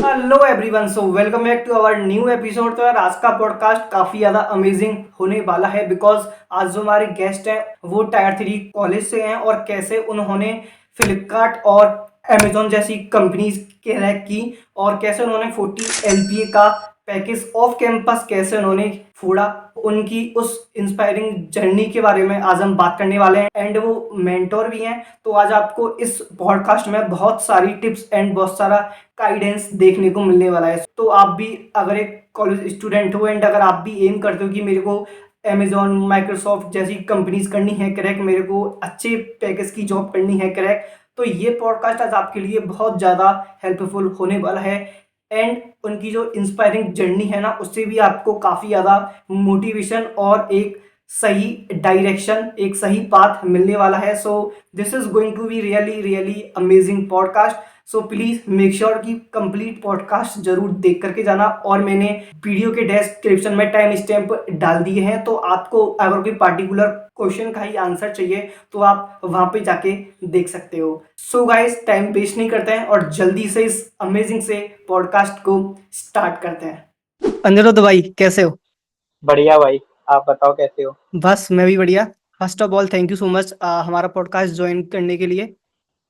Hello everyone, so welcome back to our new episode. तो यार आज का पॉडकास्ट काफ़ी ज़्यादा अमेजिंग होने वाला है बिकॉज आज जो हमारे गेस्ट हैं वो टायर 3 कॉलेज से हैं और कैसे उन्होंने फ्लिपकार्ट और अमेजोन जैसी कंपनीज क्रैक की और कैसे उन्होंने 40 LPA का पैकेज ऑफ कैंपस कैसे उन्होंने फोड़ा, उनकी उस इंस्पायरिंग जर्नी के बारे में आज हम बात करने वाले हैं। एंड वो मेंटोर भी हैं, तो आज आपको इस पॉडकास्ट में बहुत सारी टिप्स एंड बहुत सारा गाइडेंस देखने को मिलने वाला है। तो आप भी अगर एक कॉलेज स्टूडेंट हो एंड अगर आप भी एम करते हो कि मेरे को अमेजोन माइक्रोसॉफ्ट जैसी कंपनीज करनी है क्रैक, मेरे को अच्छे पैकेज की जॉब करनी है क्रैक, तो ये पॉडकास्ट आज आपके लिए बहुत ज़्यादा हेल्पफुल होने वाला है। एंड उनकी जो इंस्पायरिंग जर्नी है ना, उससे भी आपको काफ़ी ज़्यादा मोटिवेशन और एक सही डायरेक्शन, एक सही पाथ मिलने वाला है। So this is going to be really really amazing podcast. So please make sure कि कंप्लीट पॉडकास्ट जरूर देख करके जाना। और मैंने वीडियो के डिस्क्रिप्शन में टाइम स्टैम्प डाल दिए हैं, तो आपको अगर कोई पार्टिकुलर क्वेश्चन का ही आंसर चाहिए तो आप वहां पे जाके देख सकते हो। सो गाइस, टाइम वेस्ट नहीं करते हैं और जल्दी से इस अमेजिंग से पॉडकास्ट को स्टार्ट करते हैं। अनिरुद्ध भाई, कैसे हो? बढ़िया भाई। आप बताओ कैसे हो। बस मैं भी बढ़िया। First of all thank you so much हमारा पॉडकास्ट ज्वाइन करने के लिए।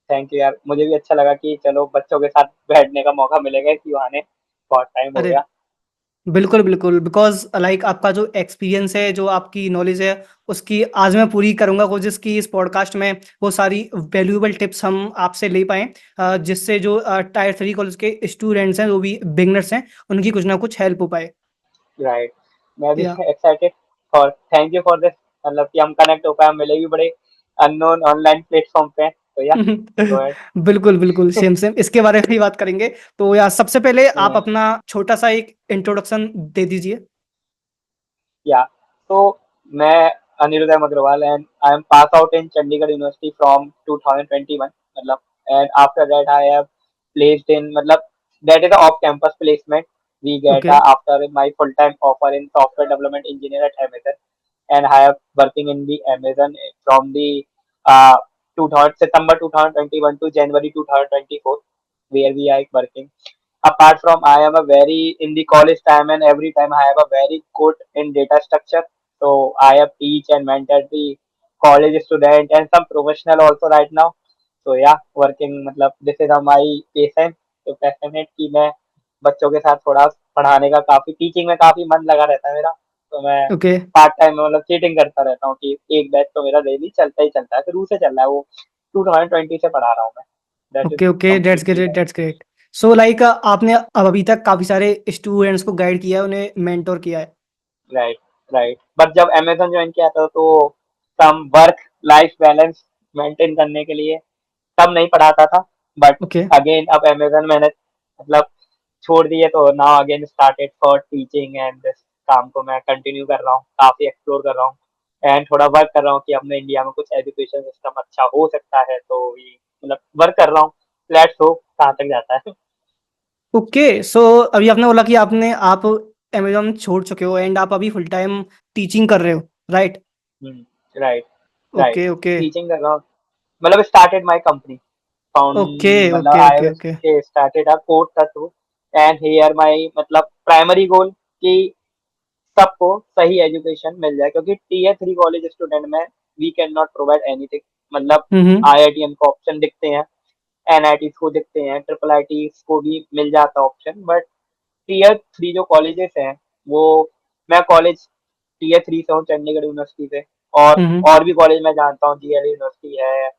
थैंक यू यार, मुझे भी अच्छा लगा कि चलो बच्चों के साथ बैठने का मौका मिलेगा इसी बहाने। बहुत टाइम हो अरे गया। बिल्कुल बिल्कुल, बिकॉज लाइक आपका जो एक्सपीरियंस है, जो आपकी नॉलेज है, उसकी आज मैं पूरी करूंगा कोशिश कि इस पॉडकास्ट में वो सारी वैल्यूएबल टिप्स हम आपसे ले पाएँ, जिससे जो टायर 3 कॉलेज के स्टूडेंट्स हैं, जो भी बिगनर्स हैं, उनकी कुछ ना कुछ हेल्प हो पाए। राइट। मैं भी या एक्साइटेड और थैंक यू फॉर दिस। मतलब कि हम कनेक्ट हो पाए, हम मिले भी बड़े अननोन ऑनलाइन प्लेटफॉर्म पे। तो या गो अहेड। बिल्कुल बिल्कुल, सेम सेम इसके बारे में भी बात करेंगे। तो यार सबसे पहले आप अपना छोटा सा एक इंट्रोडक्शन दे दीजिए। या तो मैं Aniruddh M Agrawal and I am pass out in Chandigarh university from 2021। मतलब and after that I have placed in, मतलब that is off campus placement we get okay after my full time offer in software development engineer at Amazon. And I have working in the Amazon from the uh, 2000 September 2021 to January 2024, where we are working. Apart from, I am a very in the college time, and every time I have a very good in data structure. So I have teach and mentor the college student and some professional also right now. So yeah, working, मतलब this is my passion. तो passionate कि मैं बच्चों के साथ थोड़ा पढ़ाने का, काफी टीचिंग में काफी मन लगा रहता है मेरा। तो मैं ओके पार्ट टाइम में मतलब चीटिंग करता रहता हूँ कि एक बैच तो मेरा डेली चलता ही चलता है, शुरू से चल रहा है वो। 2020 से पढ़ा रहा हूँ मैं। That is okay okay, that's completely great that's great. So like आपने अब अभी तक काफी सारे स्टूडेंट्स को गाइड किया है, उन्हें मेंटोर किया है। राइट। राइट, बट जब अमेजन ज्वाइन किया था तो some work life balance maintain करने के लिए तब नहीं पढ़ाता था। बट ओके अगेन अब अमेजन मैंने मतलब छोड़ दिए, तो now again started for teaching and this काम को मैं कंटिन्यू कर रहा हूँ, काफी एक्सप्लोर कर रहा हूँ एंड थोड़ा वर्क कर रहा हूँ कि अपने इंडिया में कुछ एजुकेशन सिस्टम अच्छा हो सकता है। तो ये मतलब वर्क कर रहा हूँ। लेट्स होप कहाँ तक जाता है। ओके। सो अभी आपने बोला कि आप अमेजोन छोड़ चुके हो एंड आप अभी फुल टाइम टीचिंग कर रहे हो, right? Right. Right. Okay okay teaching कर रहा हूँ। मतलब started my company found, okay मतलब okay I okay was okay started a course का थ्रू। एंड हियर माय मतलब प्राइमरी गोल कि सबको सही एजुकेशन मिल जाए, क्योंकि टीयर 3 कॉलेज स्टूडेंट में we can not provide anything. मतलब हम्म। आईआईटीएम को ऑप्शन दिखते हैं, एनआईटी को दिखते हैं, ट्रिपल आई को भी मिल जाता है ऑप्शन, बट टीयर 3 जो कॉलेजेस हैं वो, मैं कॉलेज टीयर 3 से हूँ, चंडीगढ़ यूनिवर्सिटी से। और हम्म। और भी कॉलेज मैं जानता हूँ, जीएल यूनिवर्सिटी है,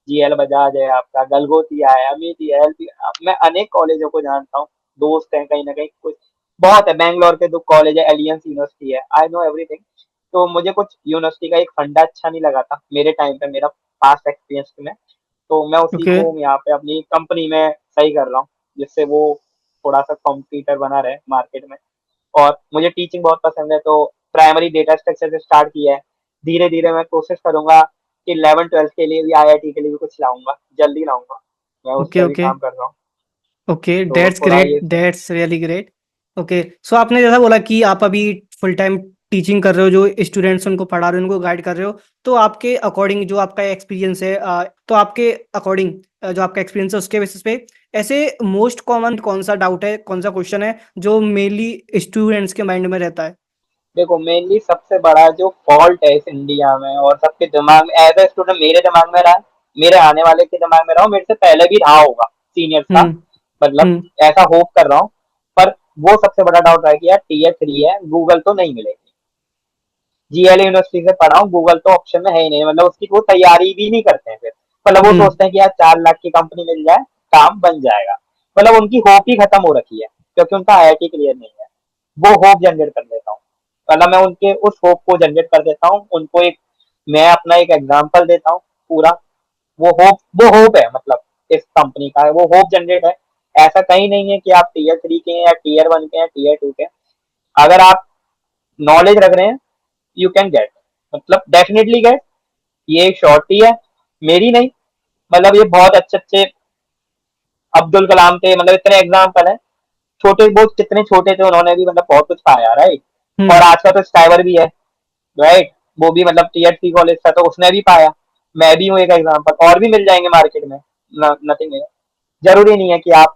जीएल बजाज है, आपका गलगोटिया है, अमित है, एलपी। मैं अनेक कॉलेजों को जानता हूँ, दोस्त हैं कहीं ना कहीं कुछ। बहुत है, बैंगलोर के दो कॉलेज है, एलियंस यूनिवर्सिटी है, आई नो एवरीथिंग। तो मुझे कुछ यूनिवर्सिटी का एक फंडा अच्छा नहीं लगा था मेरे टाइम पे, मेरा पास्ट एक्सपीरियंस में। तो मैं उसी ओके को यहाँ पे अपनी कंपनी में सही कर रहा हूँ, जिससे वो थोड़ा सा कॉम्पिटिटर बना रहे मार्केट में। और मुझे टीचिंग बहुत पसंद है, तो प्राइमरी डेटा स्ट्रक्चर से स्टार्ट किया है। धीरे धीरे मैं कोशिश करूंगा कि 11 12 के लिए भी, आईआईटी के लिए भी कुछ लाऊंगा, जल्दी लाऊंगा। मैं उस ओके पर भी ओके काम कर रहा हूँ। ओके, तो दैट्स थोड़ा ग्रेट ये दैट्स रियली ग्रेट। ओके, सो आपने जैसा बोला कि आप अभी फुल टाइम टीचिंग कर रहे हो, जो स्टूडेंट्स उनको पढ़ा रहे हो, उनको गाइड कर रहे हो, तो आपके अकॉर्डिंग जो आपका एक्सपीरियंस है, तो आपके अकॉर्डिंग जो आपका एक्सपीरियंस है उसके बेसिस पे ऐसे मोस्ट कॉमन कौन सा डाउट है, कौन सा क्वेश्चन है जो मेनली स्टूडेंट्स के माइंड में रहता है? देखो मेनली सबसे बड़ा जो फॉल्ट है इस इंडिया में और सबके दिमाग में, एज ए स्टूडेंट मेरे दिमाग में रहा है, मेरे आने वाले के दिमाग में रहा हो, मेरे से पहले भी रहा होगा सीनियर्स का, हुँ, मतलब हुँ, ऐसा होप कर रहा हूँ। पर वो सबसे बड़ा डाउट रहा है कि यार टीयर 3 है, गूगल तो नहीं मिलेगी। जीएल यूनिवर्सिटी से पढ़ा हूँ, गूगल तो ऑप्शन में है ही नहीं, मतलब उसकी वो तैयारी भी नहीं करते हैं फिर। मतलब वो हुँ, सोचते हैं कि यार 4 लाख की कंपनी मिल जाए, काम बन जाएगा। मतलब उनकी होप ही खत्म हो रखी है, क्योंकि उनका आईआईटी क्लियर नहीं है। वो होप जनरेट कर देता हूँ, मतलब मैं उनके उस होप को जनरेट कर देता हूँ, उनको एक, मैं अपना एक एग्जाम्पल देता हूँ पूरा। वो होप है, मतलब इस कंपनी का है, वो होप जनरेट है। ऐसा कहीं नहीं है कि आप टीयर 3 के हैं या टीयर 1 के हैं, टीयर 2 के हैं। अगर आप नॉलेज रख रहे हैं, यू कैन गेट, मतलब डेफिनेटली गेट। ये एक शॉर्टी है, मेरी नहीं, मतलब ये बहुत अच्छे अच्छे अब्दुल कलाम थे, मतलब इतने एग्जाम्पल है। छोटे बहुत कितने छोटे थे, उन्होंने भी मतलब बहुत कुछ पाया, राइट। हुँ, और आज का तो स्काइवर भी है, राइट। वो भी मतलब टीयर 3 कॉलेज था तो उसने भी पाया। मैं भी हूँ एक एग्जाम्पल, और भी मिल जाएंगे मार्केट में। नथिंग है, जरूरी नहीं है कि आप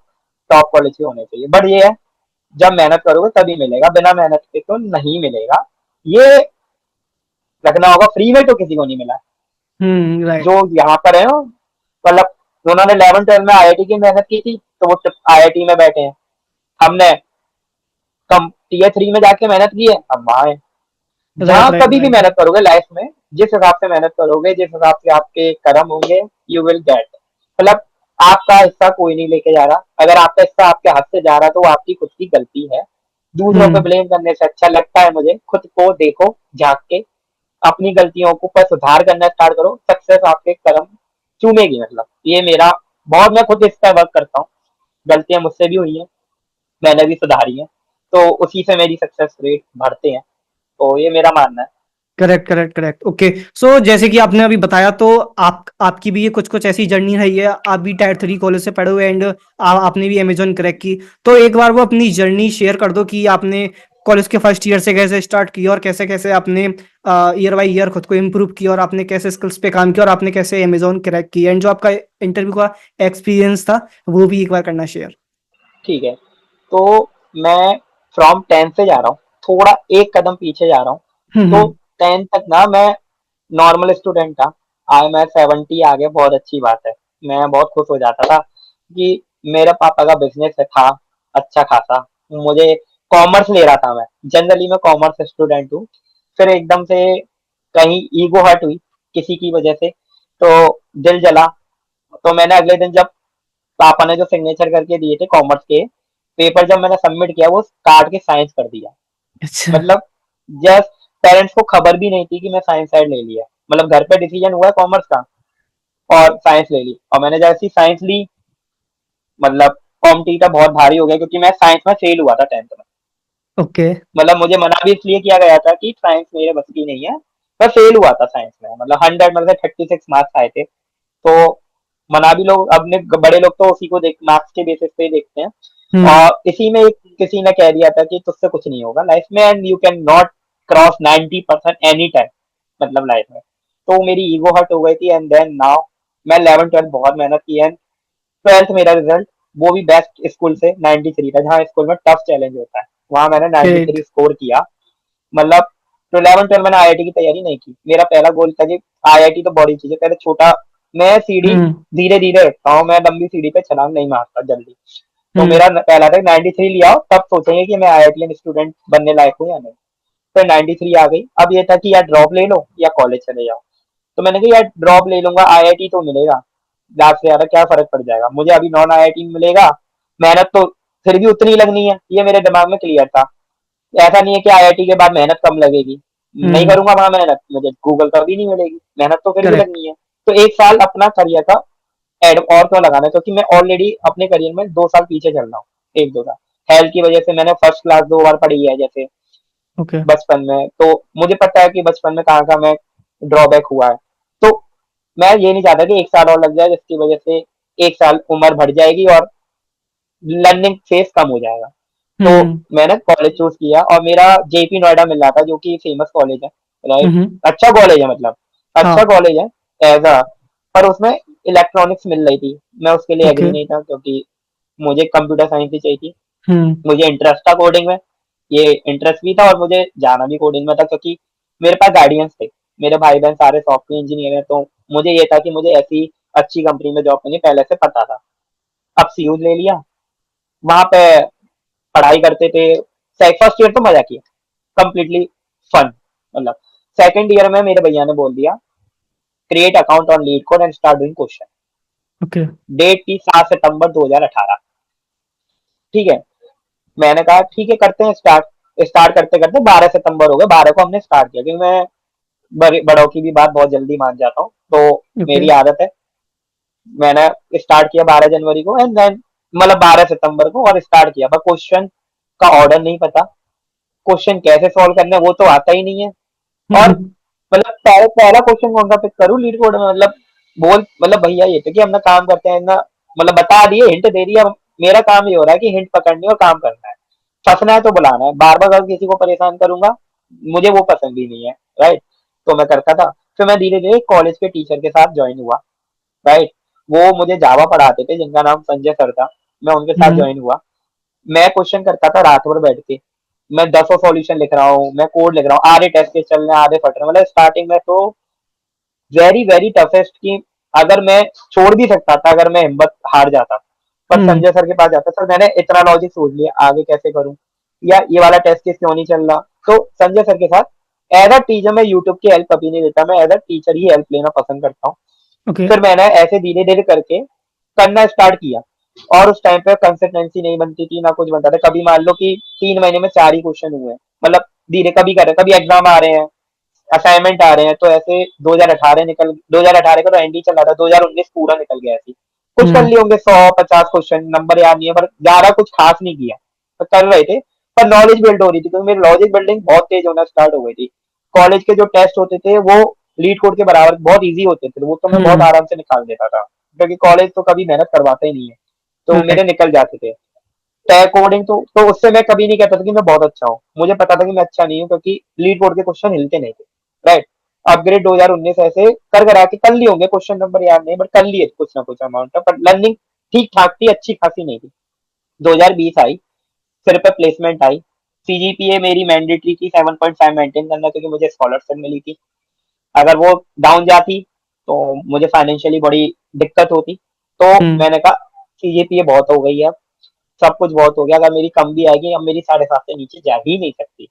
टॉप कॉलेज के होने चाहिए, बट ये है, जब मेहनत करोगे तभी मिलेगा, बिना मेहनत के तो नहीं मिलेगा। ये रखना होगा, फ्री में तो किसी को नहीं मिला। हुँ, राइट। जो यहाँ पर है, मतलब उन्होंने 11 12 में आईआईटी की मेहनत की थी तो वो आईआईटी में बैठे हैं। हमने कम टीयर 3 में जाके मेहनत की है, हम वहां हैं। राइट, जहाँ राइट, कभी भी राइट। मेहनत करोगे लाइफ में, जिस हिसाब से मेहनत करोगे, जिस हिसाब से आपके कर्म होंगे, यू विल गेट। मतलब आपका हिस्सा कोई नहीं लेके जा रहा, अगर आपका हिस्सा आपके हाथ से जा रहा है तो वो आपकी खुद की गलती है। दूसरों पे हुँ, ब्लेम करने से अच्छा लगता है मुझे, खुद को देखो झांक के, अपनी गलतियों को पर सुधार करना स्टार्ट करो, सक्सेस आपके कर्म चूमेगी। मतलब ये मेरा बहुत, मैं खुद इस पर वर्क करता हूँ। गलतियां मुझसे भी हुई हैं, मैंने भी सुधारी है, तो उसी से मेरी सक्सेस रेट बढ़ते हैं। तो ये मेरा मानना है। Correct, correct, correct. ओके, सो जैसे कि आपने अभी बताया तो आप आपकी भी ये कुछ-कुछ ऐसी जर्नी रही है, आप भी टायर 3 कॉलेज से पढ़े हुए एंड आपने भी अमेज़न क्रैक की। तो एक बार वो अपनी जर्नी शेयर कर दो कि आपने कॉलेज के फर्स्ट ईयर से कैसे स्टार्ट किया और कैसे-कैसे आपने ईयर बाय ईयर खुद को इम्प्रूव किया और आपने कैसे स्किल्स पे काम किया और आपने कैसे अमेज़न क्रैक की एंड जो आपका इंटरव्यू का एक्सपीरियंस था, वो भी एक बार करना शेयर। ठीक है, तो मैं फ्रॉम 10 से जा रहा हूँ, थोड़ा एक कदम पीछे जा रहा हूँ। हुँ, तो हुँ। 10 तक ना मैं नॉर्मल स्टूडेंट था, आज मैं 70 आ गया, बहुत अच्छी बात है। मैं बहुत खुश हो जाता था कि मेरे पापा का बिजनेस था अच्छा खासा। मुझे कॉमर्स ले रहा था मैं, जनरली मैं कॉमर्स स्टूडेंट हूँ। फिर एकदम से कहीं ईगो हर्ट हुई किसी की वजह से, तो दिल जला। तो मैंने अगले दिन जब पापा ने जो सिग्नेचर करके दिए थे कॉमर्स के पेपर, जब मैंने सबमिट किया, वो काट के साइंस कर दिया। अच्छा। मतलब जस्ट पेरेंट्स को खबर भी नहीं थी कि मैं साइंस साइड ले लिया, मतलब घर पे डिसीजन हुआ है कॉमर्स का और साइंस ले ली। और मैंने जैसी साइंस ली, मतलब कॉम्पिटिटर बहुत भारी हो गया, क्योंकि मैं साइंस में फेल हुआ था 10th में। ओके, मतलब मुझे मना भी इसलिए किया गया था कि साइंस मेरे बस की नहीं है। मैं फेल हुआ था साइंस में, मतलब 100 में से 36 मार्क्स आए थे। तो मना भी, लोग अपने बड़े लोग तो उसी को देख मार्क्स के बेसिस पे ही देखते हैं। हुँ, और इसी में किसी ने कह दिया था कि तुझसे कुछ नहीं होगा लाइफ में, and you can not cross 90% any time, मतलब लाइफ में। तो मेरी ईगो हर्ट हो गई थी, एंड देन नाउ मैं 11 12 बहुत मेहनत की, एंड 12th मेरा रिजल्ट वो भी बेस्ट स्कूल से 93 था, जहाँ स्कूल में टफ चैलेंज होता है, वहां मैंने ग्रेट। 93 स्कोर किया। मतलब तो 11 12 मैंने आईआईटी की तैयारी नहीं की, मेरा पहला गोल था कि आईआईटी तो बड़ी चीज है, पहले छोटा, मैं सीढ़ी हुँ, धीरे धीरे उठता हूँ, मैं लंबी सीढ़ी पे छलांग नहीं मारता जल्दी। तो हुँ, मेरा पहला था 93 लिया हो, तब सोचेंगे कि मैं आईआईटीएन स्टूडेंट बनने लायक हूँ या नहीं। फिर 93 आ गई, अब ये था कि यार ड्रॉप ले लो या कॉलेज चले जाओ। तो मैंने कहा यार ड्रॉप ले लूंगा, आईआईटी तो मिलेगा, ज्यादा से ज्यादा क्या फर्क पड़ जाएगा मुझे, अभी नॉन आईआईटी में मिलेगा, मेहनत तो फिर भी उतनी लगनी है, ये मेरे दिमाग में क्लियर था। ऐसा नहीं है कि आईआईटी के बाद मेहनत कम लगेगी, नहीं हुँ, करूंगा वहां मेहनत, मुझे गूगल पर भी नहीं मिलेगी, मेहनत तो फिर भी करेक्ट। लगनी है। तो एक साल अपना करियर का एड और क्यों लगाना है, क्योंकि मैं ऑलरेडी अपने करियर में 2 साल पीछे चल रहा हूँ, 1 2 साल। हेल्थ की वजह से मैंने फर्स्ट क्लास 2 बार पढ़ी है, जैसे ओके, बचपन में, तो मुझे पता है कि बचपन में कहाँ का मैं ड्रॉबैक हुआ है। तो मैं ये नहीं चाहता कि 1 साल और लग जाए, जिसकी वजह से 1 साल उम्र बढ़ जाएगी और लर्निंग फेस कम हो जाएगा। तो हुँ, मैंने कॉलेज चूज किया और मेरा जेपी नोएडा मिल रहा था, जो कि फेमस कॉलेज है, हुँ, राइट। हुँ, अच्छा कॉलेज है, मतलब अच्छा हाँ, कॉलेज है एज अ, पर उसमें इलेक्ट्रॉनिक्स मिल रही थी, मैं उसके लिए ओके, एग्री नहीं था, क्योंकि मुझे कंप्यूटर साइंस ही चाहिए थी। हम्म। मुझे इंटरेस्ट था कोडिंग में, ये इंटरेस्ट भी था और मुझे जाना भी कोडिंग में था, क्योंकि मेरे पास गाइडेंस थे। मेरे भाई बहन सारे सॉफ्टवेयर इंजीनियर हैं, तो मुझे ये था कि मुझे ऐसी अच्छी कंपनी में जॉब करनी, पहले से पता था। अब सीयूज ले लिया, वहां पे पढ़ाई करते थे। फर्स्ट ईयर तो मजा किया, कंप्लीटली फन। मतलब सेकंड ईयर में मेरे भैया ने बोल दिया, create account on LeetCode and start doing question. Okay. Date थी 7 सितंबर 2018। ठीक है, मैंने कहा ठीक है करते हैं स्टार्ट। स्टार्ट करते करते 12 सितंबर हो गए, 12 को हमने स्टार्ट किया, क्योंकि मैं बड़ों की भी बात बहुत जल्दी मान जाता हूँ, तो ओके। मेरी आदत है। मैंने स्टार्ट किया 12 जनवरी को, एंड देन मतलब 12 सितंबर को, और स्टार्ट किया। पर क्वेश्चन का ऑर्डर नहीं पता, क्वेश्चन कैसे सॉल्व करना है वो तो आता ही नहीं है। और हम्म। मतलब पहला क्वेश्चन कौन सा पिक करूँ लीड कोड में, मतलब बोल, मतलब भैया ये तो कि अपना काम करते हैं ना, मतलब बता दिए, हिंट दे दिया। मेरा काम ये हो रहा है कि हिंट पकड़नी और काम करना है। फंसना है तो बुलाना है, बार बार अगर किसी को परेशान करूंगा, मुझे वो पसंद भी नहीं है। राइट, तो मैं करता था। फिर मैं धीरे धीरे कॉलेज के टीचर के साथ ज्वाइन हुआ। राइट, वो मुझे जावा पढ़ाते थे, जिनका नाम संजय सर था। मैं उनके साथ हम्म। ज्वाइन हुआ। मैं क्वेश्चन करता था रात भर बैठ के। मैं 10 सॉल्यूशन लिख रहा हूँ, मैं कोड लिख रहा हूँ, आधे टेस्ट केस चल रहे हैं, आधे फट रहे हैं। मतलब स्टार्टिंग में तो वेरी वेरी टफेस्ट की, अगर मैं छोड़ भी सकता था, अगर मैं हिम्मत हार जाता, पर हम्म। संजय सर के पास जाता, सर मैंने इतना लॉजिक सोच लिया, आगे कैसे करूं, या ये वाला टेस्ट केस क्यों नहीं चल रहा। तो संजय सर के साथ एज अ टीचर, मैं यूट्यूब की हेल्प कभी नहीं लेता, मैं एज अ टीचर ही हेल्प लेना पसंद करता हूँ। ओके। फिर मैंने ऐसे धीरे धीरे करके करना स्टार्ट किया। और उस टाइम पे कंसिस्टेंसी नहीं बनती थी, ना कुछ बनता था। कभी मान लो कि 3 महीने में 4 ही क्वेश्चन हुए, मतलब धीरे कभी कर रहे, कभी एग्जाम आ रहे हैं, असाइनमेंट आ रहे हैं, तो ऐसे 2018 का तो एंड ही चल रहा था, 2019 पूरा निकल गया ऐसे। कुछ कर हम्म। लिए होंगे 100-50 क्वेश्चन, नंबर याद नहीं है, पर ज्यादा कुछ खास नहीं किया, पर कर रहे थे। पर नॉलेज बिल्ड हो रही थी, क्योंकि मेरी लॉजिक बिल्डिंग बहुत तेज होना स्टार्ट हो गई थी। कॉलेज के जो टेस्ट होते थे वो लीड कोड के बराबर बहुत ईजी होते थे, वो तो मैं बहुत हम्म। आराम से निकाल देता था, क्योंकि कॉलेज तो कभी मेहनत करवाता ही नहीं है, तो मेरे राइट। निकल जाते थे। तय कोडिंग तो उससे मैं कभी नहीं कहता था कि मैं बहुत अच्छा हूँ, मुझे पता था कि मैं अच्छा नहीं हूँ, क्योंकि लीड कोड के क्वेश्चन हिलते नहीं थे। राइट, अपग्रेड 2019 ऐसे कर करा के कर लिए होंगे, क्वेश्चन नंबर याद नहीं, बट कर लिए कुछ ना कुछ अमाउंट, पर लर्निंग ठीक ठाक थी, अच्छी खासी नहीं थी। 2020 आई, फिर पे प्लेसमेंट आई। सीजीपीए मेरी मैंडेटरी थी 7.5 मेंटेन करना, क्योंकि मुझे स्कॉलरशिप मिली थी। अगर वो डाउन जाती तो मुझे फाइनेंशियली बड़ी दिक्कत होती। तो हम्म। मैंने कहा सीजीपीए बहुत हो गई है, सब कुछ बहुत हो गया, अगर मेरी कम भी आएगी, अब मेरी 7.5 से नीचे जा ही नहीं सकती।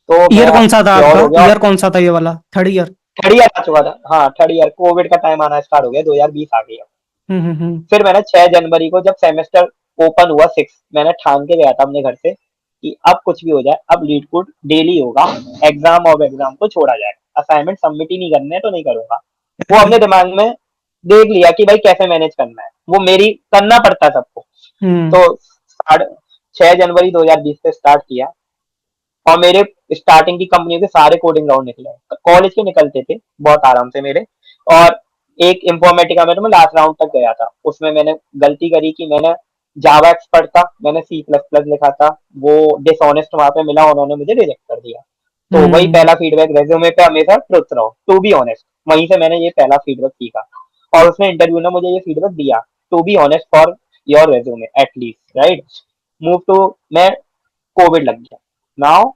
तो ईयर मैं कौन सा था श्योर आपका? हो गया। ईयर कौन सा था ये वाला, थर्ड ईयर? थर्ड ईयर आ चुका था, हाँ थर्ड ईयर, कोविड का टाइम आना स्टार्ट हो गया, 2020 आ गया। हम्म। फिर मैंने 6 जनवरी को जब सेमेस्टर ओपन हुआ 6, मैंने ठान के गया था अपने घर से कि अब कुछ भी हो जाए, अब लीड कोड डेली होगा, एग्जाम और एग्जाम को छोड़ा जाए, असाइनमेंट सबमिट ही नहीं करने तो नहीं करूंगा। वो ओके। अपने दिमाग में देख लिया कि भाई कैसे मैनेज करना है, वो मेरी करना पड़ता है सबको। हम्म। तो 6 जनवरी 2020 से स्टार्ट किया, और मेरे स्टार्टिंग की कंपनी के सारे कोडिंग राउंड निकले, कॉलेज के निकलते थे बहुत आराम से मेरे। और एक इंफॉर्मेटिका में तो मैं लास्ट राउंड तक गया था, उसमें मैंने गलती करी कि मैंने जावा एक्सपर्ट था, मैंने सी प्लस प्लस लिखा था, वो डिसऑनेस्ट वहां पे मिला, उन्होंने मुझे रिजेक्ट कर दिया। तो वही हम्म। पहला फीडबैक, रेज्यूमे पे हमेशा ट्रुथ रहो, टू बी ऑनेस्ट। वहीं से मैंने ये पहला फीडबैक सीखा, और उसने इंटरव्यू ने मुझे ये फीडबैक दिया, to be honest for your resume at least. Right, move to, मैं कोविड लग गया। नाउ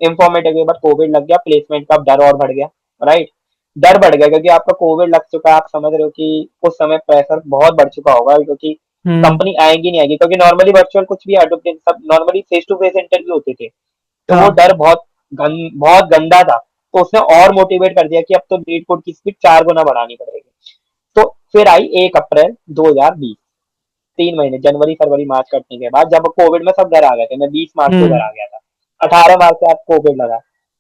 इंफॉर्मेटिव के बाद कोविड लग गया, प्लेसमेंट का डर और बढ़ गया। राइट, डर बढ़ गया क्योंकि आपका कोविड लग चुका है, आप समझ रहे हो कि उस समय प्रेशर बहुत बढ़ चुका होगा, क्योंकि हम्म। कंपनी आएगी नहीं आएगी, क्योंकि नॉर्मली वर्चुअल कुछ भी एडोप्ट सब normally face to face interview होते थे। तो वो हाँ। डर बहुत गंदा था। तो उसने और मोटिवेट कर दिया कि अब तो लीड कोड की स्पीड 4 गुना बढ़ानी पड़ेगी। तो फिर आई 1 अप्रैल 2020, 3 महीने जनवरी फरवरी मार्च कटने के बाद, जब कोविड में सब घर आ गए थे, मैं 20 मार्च को घर हम्म। आ गया था, 18 मार्च से आप कोविड लगा।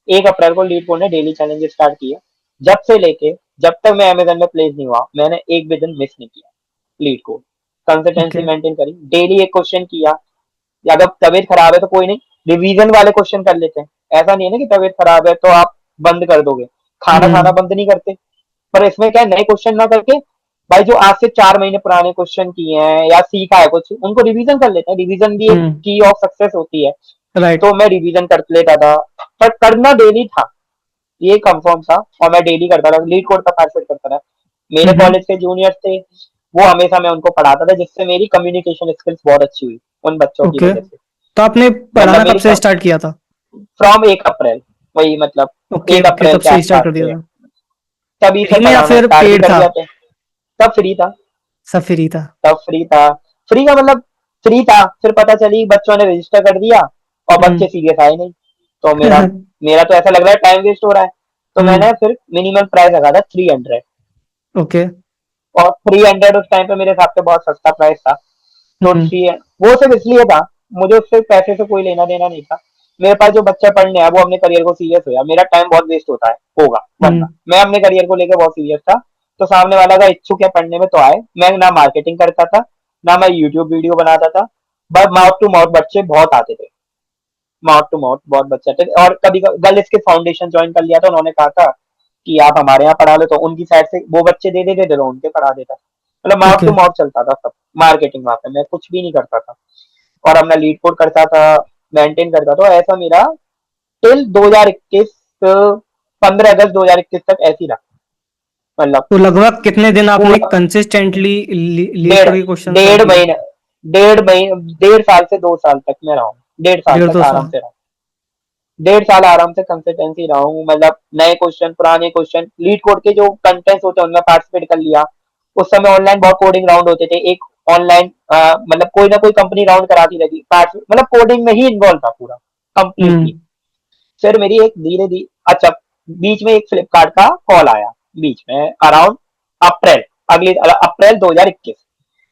1 अप्रैल को लीड ने डेली चैलेंज स्टार्ट किया। जब से लेके जब तक मैं अमेजन में प्लेस नहीं हुआ, मैंने एक भी दिन मिस नहीं किया leet code, consistency okay. Maintain करी, डेली एक क्वेश्चन किया। या अगर तबीयत खराब है तो कोई नहीं, रिवीजन वाले क्वेश्चन कर लेते हैं। ऐसा नहीं है ना कि तबीयत खराब है तो आप बंद कर दोगे, खाना खाना हम्म। बंद नहीं करते। पर इसमें क्या है, नए क्वेश्चन ना करके, भाई जो आज से 4 महीने पुराने क्वेश्चन किए हैं या सीखा है कुछ, उनको रिवीजन कर लेते हैं। रिवीजन भी एक हम्म। की ऑफ सक्सेस होती है। राइट। तो मैं रिवीजन कर लेता था, पर करना डेली था, ये कंफर्म था, और मैं डेली करता था, लीड कोड का परफेक्ट करता था। मेरे हम्म। कॉलेज के जूनियर थे, वो हमेशा मैं उनको पढ़ाता था, जिससे मेरी कम्युनिकेशन स्किल्स बहुत अच्छी हुई उन बच्चों की ओके। वजह से। तो आपने मतलब पढ़ाना कब मेरी से स्टार्ट किया था? फ्रॉम 1 अप्रैल, वही मतलब ओके, एक ओके, अप्रैल तब के से स्टार्ट आसपास कर दिया से था। तभी से फ्री में या पढ़ाना फिर स्टार्ट भी पेड कर था? दिया था। तब फ्री था। सब फ्री था। तब फ्री था। फ्री का मतलब फ्री था, फिर पता चली बच्चों ने रजिस्टर कर दिया और हम्म। बच्चे सीरियस आए नहीं। तो मेरा मेरा तो ऐसा लग रहा है टाइम वेस्ट हो रहा है। तो हम्म। मैंने फिर मिनिमम प्राइस रखा था 300। ओके। और 300 उस टाइम पे मेरे हिसाब से बहुत सस्ता प्राइस था। तो हम्म। थ्री वो सिर्फ इसलिए था, मुझे उससे पैसे से कोई लेना देना नहीं था। मेरे पास जो बच्चा पढ़ने आया वो अपने करियर को सीरियस होया, मेरा टाइम बहुत वेस्ट होता है होगा वरना हम्म। मैं अपने करियर को लेकर बहुत सीरियस था। तो सामने वाला का इच्छुक है पढ़ने में तो आए। मैं ना मार्केटिंग करता था, ना मैं यूट्यूब वीडियो बनाता था, बस माउथ टू माउथ बच्चे बहुत आते थे। माउथ टू माउथ बहुत बच्चे आते थे। और कभी गर्ल्स के फाउंडेशन ज्वाइन कर लिया था, उन्होंने कहा था कि आप हमारे यहाँ पढ़ा लो, तो उनकी साइड से वो बच्चे दे देते थे तो उनके पढ़ा देता। मतलब माउथ ओके। टू माउथ चलता था सब। मार्केटिंग वहां पे मैं कुछ भी नहीं करता था, और अपना लीड कोड करता था, मेंटेन करता था। ऐसा मेरा टिल 2021, 15 अगस्त 2021 तक ऐसी रहा। मतलब तो लगभग कितने दिन आपने पूरा कंसिस्टेंटली लीड डेढ़ करके क्वेश्चन सॉल्व डेढ़ किए? महीने 1.5 महीने 1.5 साल से 2 साल तक मैं रहा हूँ। 1.5 साल डेढ़ तक दो आराम साल से रहा हूँ। 1.5 साल आराम से कंसिस्टेंसी रहा हूँ। मतलब नए क्वेश्चन, पुराने क्वेश्चन, लीड कोड के जो कंटेंट्स होते हैं उनमें पार्टिसिपेट कर लिया। उस समय ऑनलाइन बहुत कोडिंग राउंड होते थे। एक ऑनलाइन मतलब कोई ना कोई कंपनी राउंड कराती रहती, मतलब कोडिंग में ही इन्वॉल्व था पूरा कंप्लीटली। हम्म। फिर मेरी एक धीरे धीरे, अच्छा, बीच में एक फ्लिपकार्ट का कॉल आया, बीच में अराउंड अप्रैल, अगले अप्रैल 2021।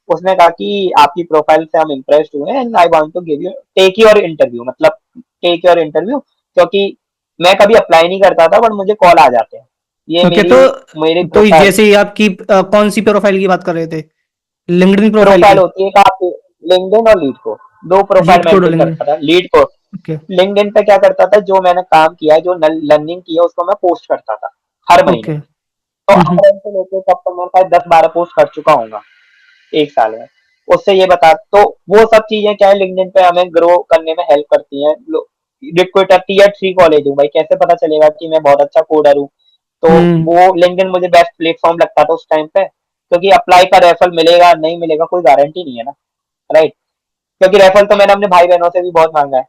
उसने कहा कि आपकी प्रोफाइल से हम इम्प्रेस्ड हुए and I want to give you take your interview, मतलब टेक योर इंटरव्यू। क्योंकि मैं कभी अप्लाई नहीं करता था बट मुझे कॉल आ जाते हैं। ये ओके। मेरी मेरी तो प्रोफाइल जैसे ही आपकी कौन सी प्रोफाइल की बात कर रहे थे? लिंक्डइन प्रोफाइल प्रोफाइल की? होती है एक आपकी, लिंक्डइन और लीड को, दो profile leet code maintain LinkedIn. करता था। लीड को ओके। लिंक्डइन पे क्या करता था, जो मैंने काम किया है, जो लर्निंग की है, उसको मैं पोस्ट करता था हर महीने। ओके। तो हम्म। अप्रैल से लेके तब तक मैं शायद 10-12 पोस्ट कर चुका हूँ 1 साल में। उससे ये बता, तो वो सब चीजें क्या है, लिंक्डइन पे हमें ग्रो करने में हेल्प करती हैं। रिक्रूटर टीयर 3 कॉलेज हूँ भाई, कैसे पता चलेगा कि मैं बहुत अच्छा कोडर हूँ? तो हम्म। वो लिंक्डइन मुझे बेस्ट प्लेटफॉर्म लगता था उस टाइम पे, क्योंकि अप्लाई का रेफरल मिलेगा नहीं मिलेगा कोई गारंटी नहीं है ना, राइट? क्योंकि रेफरल तो मैंने अपने भाई बहनों से भी बहुत मांगा है,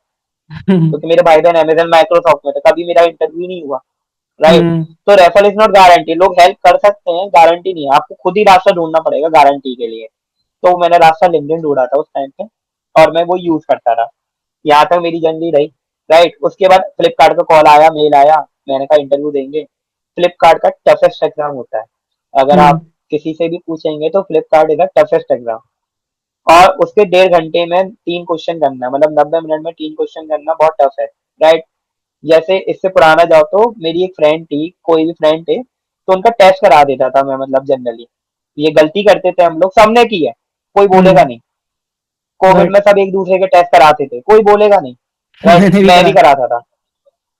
हम्म। क्योंकि मेरे भाई बहन अमेजन माइक्रोसॉफ्ट में थे, कभी मेरा इंटरव्यू नहीं हुआ, राइट? हम्म। तो रेफरल इज नॉट गारंटी। लोग हेल्प कर सकते हैं, गारंटी नहीं है, आपको खुद ही रास्ता ढूंढना पड़ेगा गारंटी के लिए। तो मैंने रास्ता लिंक्डइन ढूंढा था उस टाइम पे, और मैं वो यूज करता था। यहाँ तक मेरी जर्नी रही, राइट? उसके बाद फ्लिपकार्ट का कॉल आया, मेल आया, मैंने कहा इंटरव्यू देंगे। फ्लिपकार्ट का टफेस्ट एग्जाम होता है, अगर हम्म। आप किसी से भी पूछेंगे तो Flipkart is a toughest exam. और उसके 1.5 घंटे में 3 क्वेश्चन करना, मतलब 90 मिनट में 3 क्वेश्चन करना बहुत टफ है, राइट? जैसे इससे पुराना जाओ तो मेरी एक फ्रेंड थी, कोई भी फ्रेंड थे, तो उनका टेस्ट करा देता था मैं, मतलब जनरली। ये गलती करते थे हम लोग, सबने की है, कोई बोलेगा हम्म। नहीं। Covid right. में सब एक दूसरे के टेस्ट कराते थे, कोई बोलेगा नहीं, राइट? मैंने भी मैं भी करा। कराता था,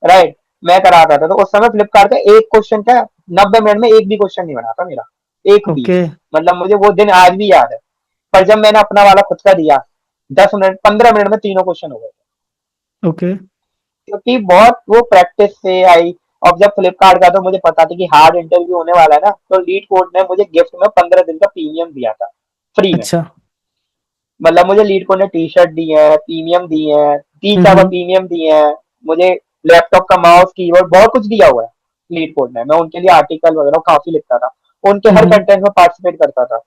राइट? मैं कराता था। तो उस समय फ्लिपकार्ट का एक क्वेश्चन का 90 मिनट में एक भी क्वेश्चन नहीं बना था मेरा, एक भी। ओके। मतलब मुझे वो दिन आज भी याद है। पर जब मैंने अपना वाला खुद का दिया, 10 मिनट 15 मिनट में तीनों क्वेश्चन हो गए, ओके। क्योंकि बहुत वो प्रैक्टिस से आई। और जब फ्लिपकार्ट का, तो मुझे पता था कि हार्ड इंटरव्यू होने वाला है ना, तो लीड कोड ने मुझे गिफ्ट में 15 दिन का प्रीमियम दिया था, फ्री में। अच्छा। मतलब मुझे लीड कोड ने टी शर्ट दी है, प्रीमियम दी है, 3 4 बार हम्म। प्रीमियम दिए हैं मुझे। लैपटॉप का माउस, कीबोर्ड, बहुत कुछ दिया हुआ है लीड कोड ने। मैं उनके लिए आर्टिकल वगैरह काफी लिखता था, उनके हर हम्म। कंटेंट में पार्टिसिपेट करता था।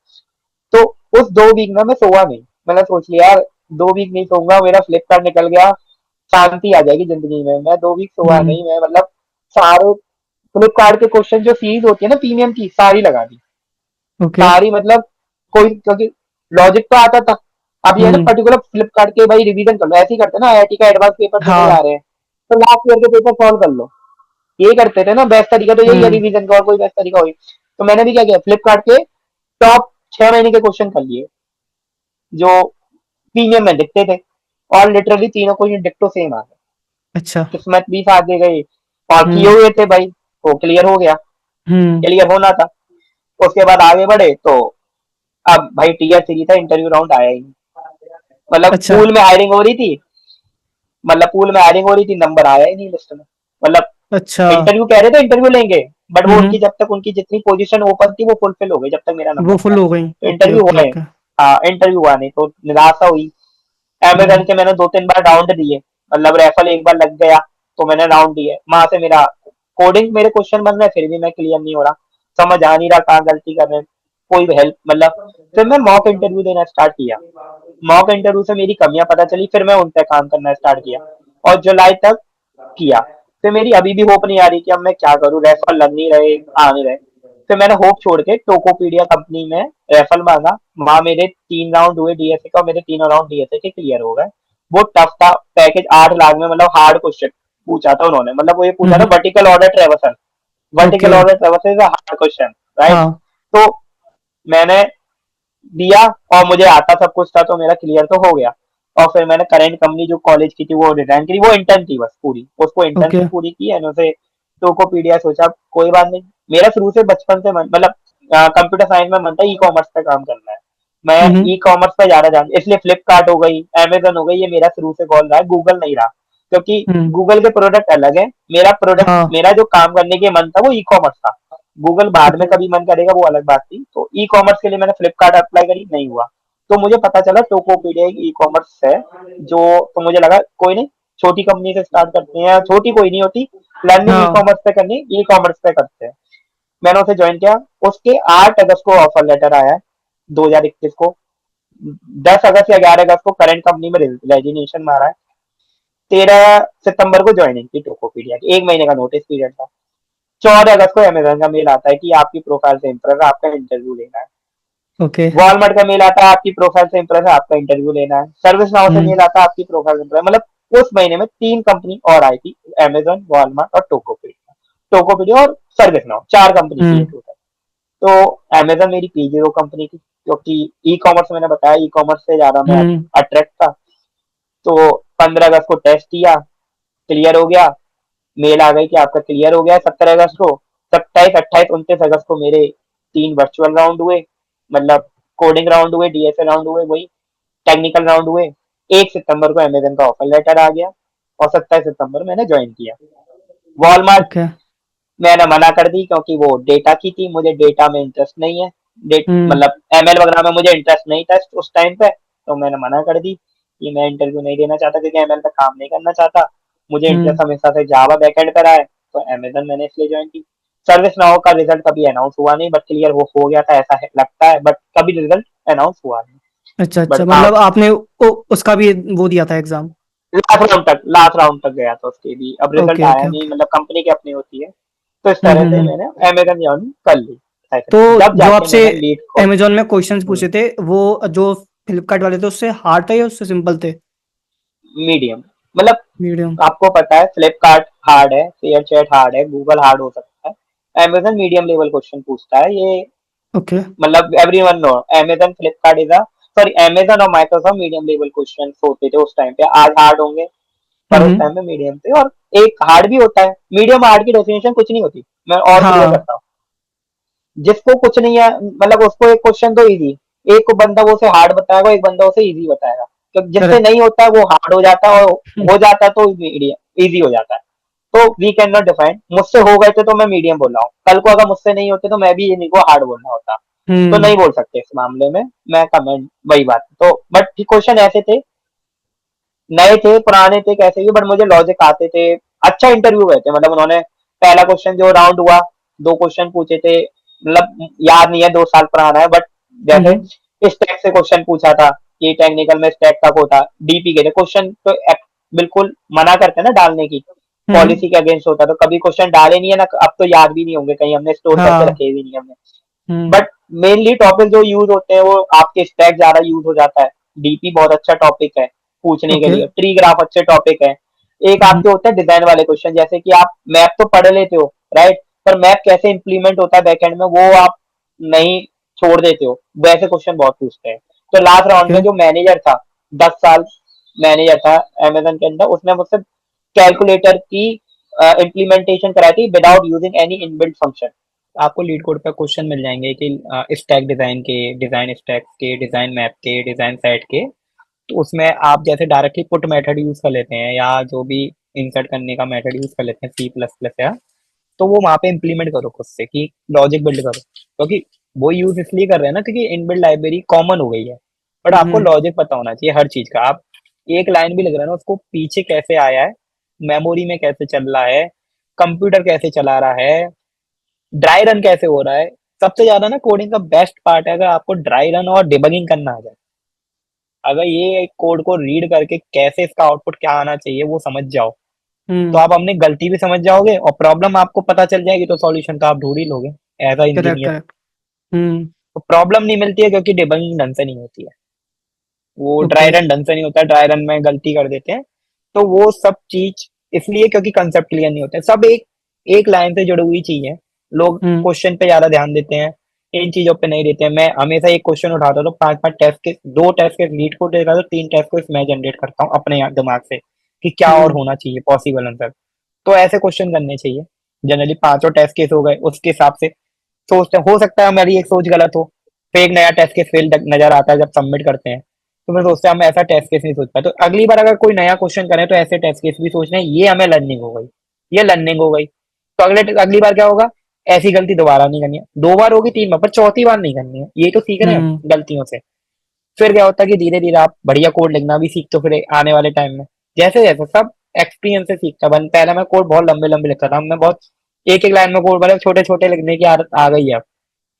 तो उस 2 वीक में मैं सोआ नहीं। मैंने सोच लिया यार 2 वीक नहीं सोऊंगा, मेरा फ्लिपकार्ट निकल गया, शांति आ जाएगी जिंदगी में। मैं 2 वीक सोआ हम्म। नहीं, मैं मतलब सारे फ्लिपकार्ट के क्वेश्चन जो सीरीज होती है ना प्रीमियम की, सारी लगा दी, ओके। सारी। मतलब कोई, क्योंकि लॉजिक तो आता था। अब ये है ना, हम्म। पर्टिकुलर फ्लिपकार्ट के भाई रिवीजन कर लो, ऐसे ही करते ना, आईआईटी का एडवांस पेपर देने जा हाँ। रहे हैं तो लास्ट ईयर के पेपर सॉल्व कर लो, ये करते थे ना। बेस्ट तरीका तो यही है हम्म। रिवीजन का, और कोई बेस्ट तरीका होगी? तो मैंने भी क्या किया, फ्लिपकार्ट के टॉप 6 महीने के क्वेश्चन कर लिए, जो प्रीमियम में दिखते थे, और लिटरली तीनों को डिक्टो सेम आ गए। अच्छा। किस्मत भी साथ दे गई, और किए हम्म। हुए थे भाई, वो क्लियर हो गया, हम्म। क्लियर होना था। उसके बाद आगे बढ़े तो अब भाई टीयर 3 था, इंटरव्यू राउंड आया ही नहीं। मतलब अच्छा। पूल में हायरिंग हो रही थी, मतलब पूल में हायरिंग हो रही थी, नंबर आया ही नहीं लिस्ट में। मतलब अच्छा। इंटरव्यू कह रहे थे इंटरव्यू लेंगे, बट वो हम्म। उनकी, जब तक उनकी जितनी पोजीशन ओपन थी वो फुलफिल हो गई जब तक मेरा नंबर वो नहीं फुल आया। हो गई। तो ओके इंटरव्यू ओके हुआ है। ओके। हाँ, इंटरव्यू हुआ नहीं तो निराशा हुई। हम्म। अमेज़न के मैंने 2-3 बार राउंड दिए, मतलब रेफरल एक बार लग गया, तो मैंने राउंड दिए। वहाँ से मेरा कोडिंग मेरे क्वेश्चन बन रहे हैं, फिर भी मैं क्लियर नहीं हो रहा। समझ आ नहीं रहा कहाँ गलती कर रहे हैं, कोई हेल्प मतलब। फिर मैं मॉक इंटरव्यू देना स्टार्ट किया। मॉक इंटरव्यू से मेरी कमियाँ पता चली, फिर मैं उन पे काम करना स्टार्ट किया और जुलाई तक किया। फिर मेरी अभी भी होप नहीं आ रही कि अब मैं क्या करूँ, रेफरल लग नहीं रहे, आ नहीं रहे। फिर मैंने होप छोड़ के टोकोपीडिया कंपनी में रेफरल मांगा। वहाँ मेरे 3 राउंड हुए डीएसए का, और मेरे तीनों राउंड डीएसए के क्लियर हो गए। वो टफ था, पैकेज 8 लाख में, मतलब हार्ड क्वेश्चन पूछा था उन्होंने। मतलब वो ये पूछा था hmm. Vertical order traversal, okay. Vertical order traversal is a hard question, right. हाँ। तो मैंने दिया, और मुझे आता सब कुछ था, तो मेरा क्लियर तो हो गया। और फिर मैंने करंट कंपनी जो कॉलेज की थी वो रिजाइन करी, वो इंटर्न थी बस पूरी, उसको ओके। इंटर्नशिप पूरी की एंड उसे टोकोपीडिया सोचा कोई बात नहीं। मेरा शुरू से बचपन से मन, मतलब कंप्यूटर साइंस में मन था ई कॉमर्स पे काम करना है। मैं हम्म। ई कॉमर्स पे ज्यादा जान, इसलिए फ्लिपकार्ट हो गई, अमेजन हो गई, ये मेरा शुरू से गोल रहा है, गूगल नहीं रहा। क्योंकि हम्म। गूगल के प्रोडक्ट अलग है, मेरा प्रोडक्ट, हाँ। मेरा जो काम करने के मन था वो ई कॉमर्स था। गूगल बाद में ओके। कभी मन करेगा, वो अलग बात थी। तो ई कॉमर्स के लिए मैंने फ्लिपकार्ट अप्लाई करी, नहीं हुआ। तो मुझे पता चला टोकोपीडिया एक ई कॉमर्स है, जो, तो मुझे लगा कोई नहीं, छोटी कंपनी से स्टार्ट करते हैं, छोटी कोई नहीं होती, लर्निंग ई हाँ। कॉमर्स पे करनी, ई कॉमर्स पे करते हैं। मैंने उसे ज्वाइन किया। उसके 8 अगस्त को ऑफर लेटर आया है, 2021 को। 10 अगस्त या 11 अगस्त को करंट कंपनी में रेजिग्नेशन मारा है। 13 सितंबर को ज्वाइनिंग की टोकोपीडिया की, 1 महीने का नोटिस पीरियड था। 14 अगस्त को अमेजन का मेल आता है कि आपकी प्रोफाइल से इंप्रेस है, आपका इंटरव्यू लेना है। ओके। वॉलमार्ट का मेल आता है, आपकी प्रोफाइल से इंप्रेस है, आपका इंटरव्यू लेना है। सर्विस नाउ से हम्म। मेल आता है, आपकी प्रोफाइल से इंप्रेस, मतलब उस महीने में 3 कंपनी और आई थी, अमेजन, वॉलमार्ट और टोकोपीडिया। टोकोपीडिया और सर्विस नाउ, 4 कंपनी थी ये हम्म। टोटल। तो अमेजन मेरी पी0 कंपनी थी, क्योंकि ई कॉमर्स, मैंने बताया ई कॉमर्स से ज्यादा मैं हम्म। अट्रैक्ट था। तो 15 अगस्त को टेस्ट दिया, क्लियर हो गया। मेल आ गई कि आपका क्लियर हो गया है 17 अगस्त को। 27, 28, 29 अगस्त को मेरे 3 वर्चुअल राउंड हुए, मतलब कोडिंग राउंड हुए, डीएसए राउंड हुए, वही टेक्निकल राउंड हुए। 1 सितंबर को अमेजन का ऑफर लेटर आ गया, और 27 सितंबर मैंने ज्वाइन किया। Walmart okay. मैंने मना कर दी, क्योंकि वो डेटा की थी, मुझे डेटा में इंटरेस्ट नहीं है। हम्म। मतलब एमएल वगैरह में मुझे इंटरेस्ट नहीं था उस टाइम पे, तो मैंने मना कर दी कि मैं इंटरव्यू नहीं देना चाहता, क्योंकि एमएल पे काम नहीं करना चाहता। मुझे हम्म। इंटरेस्ट हमेशा से जावा बैकएंड पर आया, तो अमेजन मैंने इसलिए ज्वाइन की। सर्विस नाउ का रिजल्ट कभी अनाउंस हुआ नहीं, बट क्लियर वो हो गया था ऐसा लगता है, बट कभी रिजल्ट अनाउंस हुआ नहीं। अच्छा बट अच्छा, हाँ, मतलब आपने उसका भी वो दिया था एग्जाम? लास्ट राउंड तक गया था उसके भी, अब रिजल्ट ओके आया ओके नहीं, ओके। मतलब कंपनी की अपनी होती है। तो इस तरह से हम्म। मैंने अमेजन ज्वाइन कर ली, तो जब जो जाके आपसे मैंने लीड को। अमेजोन में क्वेश्चंस पूछे थे, वो जो फ्लिपकार्ट वाले थे उससे हार्ड थे या उससे सिंपल थे? मीडियम, मतलब मीडियम। आपको पता है फ्लिपकार्ट हार्ड है, शेयर चैट हार्ड है, गूगल हार्ड हो सकता है, अमेजन मीडियम लेवल क्वेश्चन पूछता है ये। ओके। मतलब everyone know Amazon, Flipkart is a, sorry, Amazon और माइक्रोसॉफ्ट मीडियम लेवल क्वेश्चन होते थे उस टाइम पे, आज हार्ड होंगे, पर उस हम्म। टाइम पे मीडियम थे। और एक हार्ड भी होता है, मीडियम हार्ड की डेफिनेशन कुछ नहीं होती। मैं और क्लियर हाँ। करता हूँ, जिसको कुछ नहीं है, मतलब उसको एक क्वेश्चन दो इजी, एक को बंदा वो उसे हार्ड बताएगा, एक बंदा उसे इजी बताएगा। तो जिससे करेक्ट। नहीं होता है वो हार्ड हो जाता है, और हो जाता है तो मीडियम इजी हो जाता है। तो वी कैन नॉट डिफाइन, मुझसे हो गए थे तो मैं मीडियम बोल रहा हूँ, कल को अगर मुझसे नहीं होते तो मैं भी इन्हीं को हार्ड बोलना होता। तो हम्म। नहीं बोल सकते इस मामले में, मैं कमेंट वही बात। तो बट क्वेश्चन ऐसे थे, नए थे पुराने थे कैसे भी, बट मुझे लॉजिक आते थे। अच्छा इंटरव्यू गए थे, मतलब उन्होंने पहला क्वेश्चन जो राउंड हुआ, 2 क्वेश्चन पूछे थे, मतलब याद नहीं है, 2 साल पुराना है, बट जैसे हम्म। स्टैक से क्वेश्चन पूछा था कि टेक्निकल में स्टैक का होता, डीपी के थे क्वेश्चन, तो बिल्कुल मना करते हैं ना डालने की, हम्म। पॉलिसी के अगेंस्ट होता, तो कभी क्वेश्चन डाले नहीं है ना, अब तो याद भी नहीं होंगे, कहीं हमने स्टोर करके हाँ। रखे भी नहीं हमने। हम्म। बट मेनली टॉपिक जो यूज होते हैं वो आपके स्टैक ज्यादा यूज हो जाता है। डीपी बहुत अच्छा टॉपिक है पूछने के ओके। लिए, ट्री ग्राफ अच्छे टॉपिक है। एक हम्म। आपके होते हैं डिजाइन वाले क्वेश्चन, जैसे कि आप मैप तो पढ़ लेते हो, राइट, पर मैप कैसे इंप्लीमेंट होता है बैकएंड में वो आप नहीं, छोड़ देते हो, वैसे क्वेश्चन बहुत पूछते हैं। तो लास्ट राउंड ओके। में जो मैनेजर था, 10 साल मैनेजर था अमेजन के अंदर, उसने मुझसे कैलकुलेटर की इम्प्लीमेंटेशन कराई थी without using any inbuilt function. आपको लीड कोड पे क्वेश्चन मिल जाएंगे कि स्टैक डिजाइन के, डिजाइन स्टैक के, डिजाइन मैप के, डिजाइन सेट के। तो उसमें आप जैसे डायरेक्टली पुट मेथड यूज कर लेते हैं, या जो भी इंसर्ट करने का मेथड यूज कर लेते हैं सी प्लस प्लस या, तो वो वहां पे इम्प्लीमेंट करो खुद से कि लॉजिक बिल्ड करो, क्योंकि वो यूज इसलिए कर रहे हैं ना क्योंकि इनबिल्ट लाइब्रेरी कॉमन हो गई है। बट आपको हम्म लॉजिक पता होना चाहिए हर चीज का। आप एक लाइन भी लिख रहे हैं ना, उसको पीछे कैसे आया है, मेमोरी में कैसे चल रहा है, कंप्यूटर कैसे चला रहा है, ड्राई रन कैसे हो रहा है। सबसे ज्यादा ना कोडिंग का बेस्ट पार्ट है अगर आपको ड्राई रन और डिबगिंग करना आ जाए। अगर ये कोड को रीड करके कैसे इसका आउटपुट क्या आना चाहिए वो समझ जाओ, तो हम्म। आप अपनी गलती भी समझ जाओगे और प्रॉब्लम आपको पता चल जाएगी, तो सॉल्यूशन तो आप ढूंढ ही लोगे as a correct engineer. Correct. Hmm. तो प्रॉब्लम नहीं मिलती है क्योंकि डिबगिंग ढंग से नहीं होती है, वो ओके। ड्राई रन ढंग से नहीं होता, ड्राई रन में गलती कर देते हैं। तो वो सब चीज इसलिए क्योंकि कंसेप्ट क्लियर नहीं होते, सब एक एक लाइन से जुड़ी हुई चीज है। लोग हम्म क्वेश्चन पे ज्यादा ध्यान देते हैं, इन चीजों पे नहीं देते हैं। मैं हमेशा एक क्वेश्चन उठाता हूँ तो पांच पांच टेस्ट के, दो टेस्ट के लीड कोड देता हूँ, तीन टेस्ट को मैं जनरेट करता हूँ अपने दिमाग से कि क्या और हम्म होना चाहिए पॉसिबल आंसर। तो ऐसे क्वेश्चन करने चाहिए। जनरली पांचों टेस्ट केस हो गए उसके हिसाब से सोचते हैं। हो सकता है हमारी एक सोच गलत हो, फिर एक नया टेस्ट केस फेल नजर आता है जब सबमिट करते हैं, तो फिर सोचते हैं हम ऐसा टेस्ट केस नहीं सोच पाए। तो अगली बार अगर कोई नया क्वेश्चन करें तो ऐसे टेस्ट केस भी सोचना है, ये हमें लर्निंग हो गई, ये लर्निंग हो गई। तो अगली बार क्या होगा, ऐसी गलती दोबारा नहीं करनी है। दो बार होगी, तीन बार, पर चौथी बार नहीं करनी है। ये तो सीख रहे हैं हम हम्म गलतियों से। फिर क्या होता है कि धीरे धीरे आप बढ़िया कोड लिखना भी सीखते हो फिर आने वाले टाइम में। जैसे जैसे सब एक्सपीरियंस से सीखता है। पहले मैं कोड बहुत लंबे लंबे लिखता था, मैं बहुत एक एक लाइन में कोड मतलब छोटे छोटे लिखने की आदत आ गई है अब।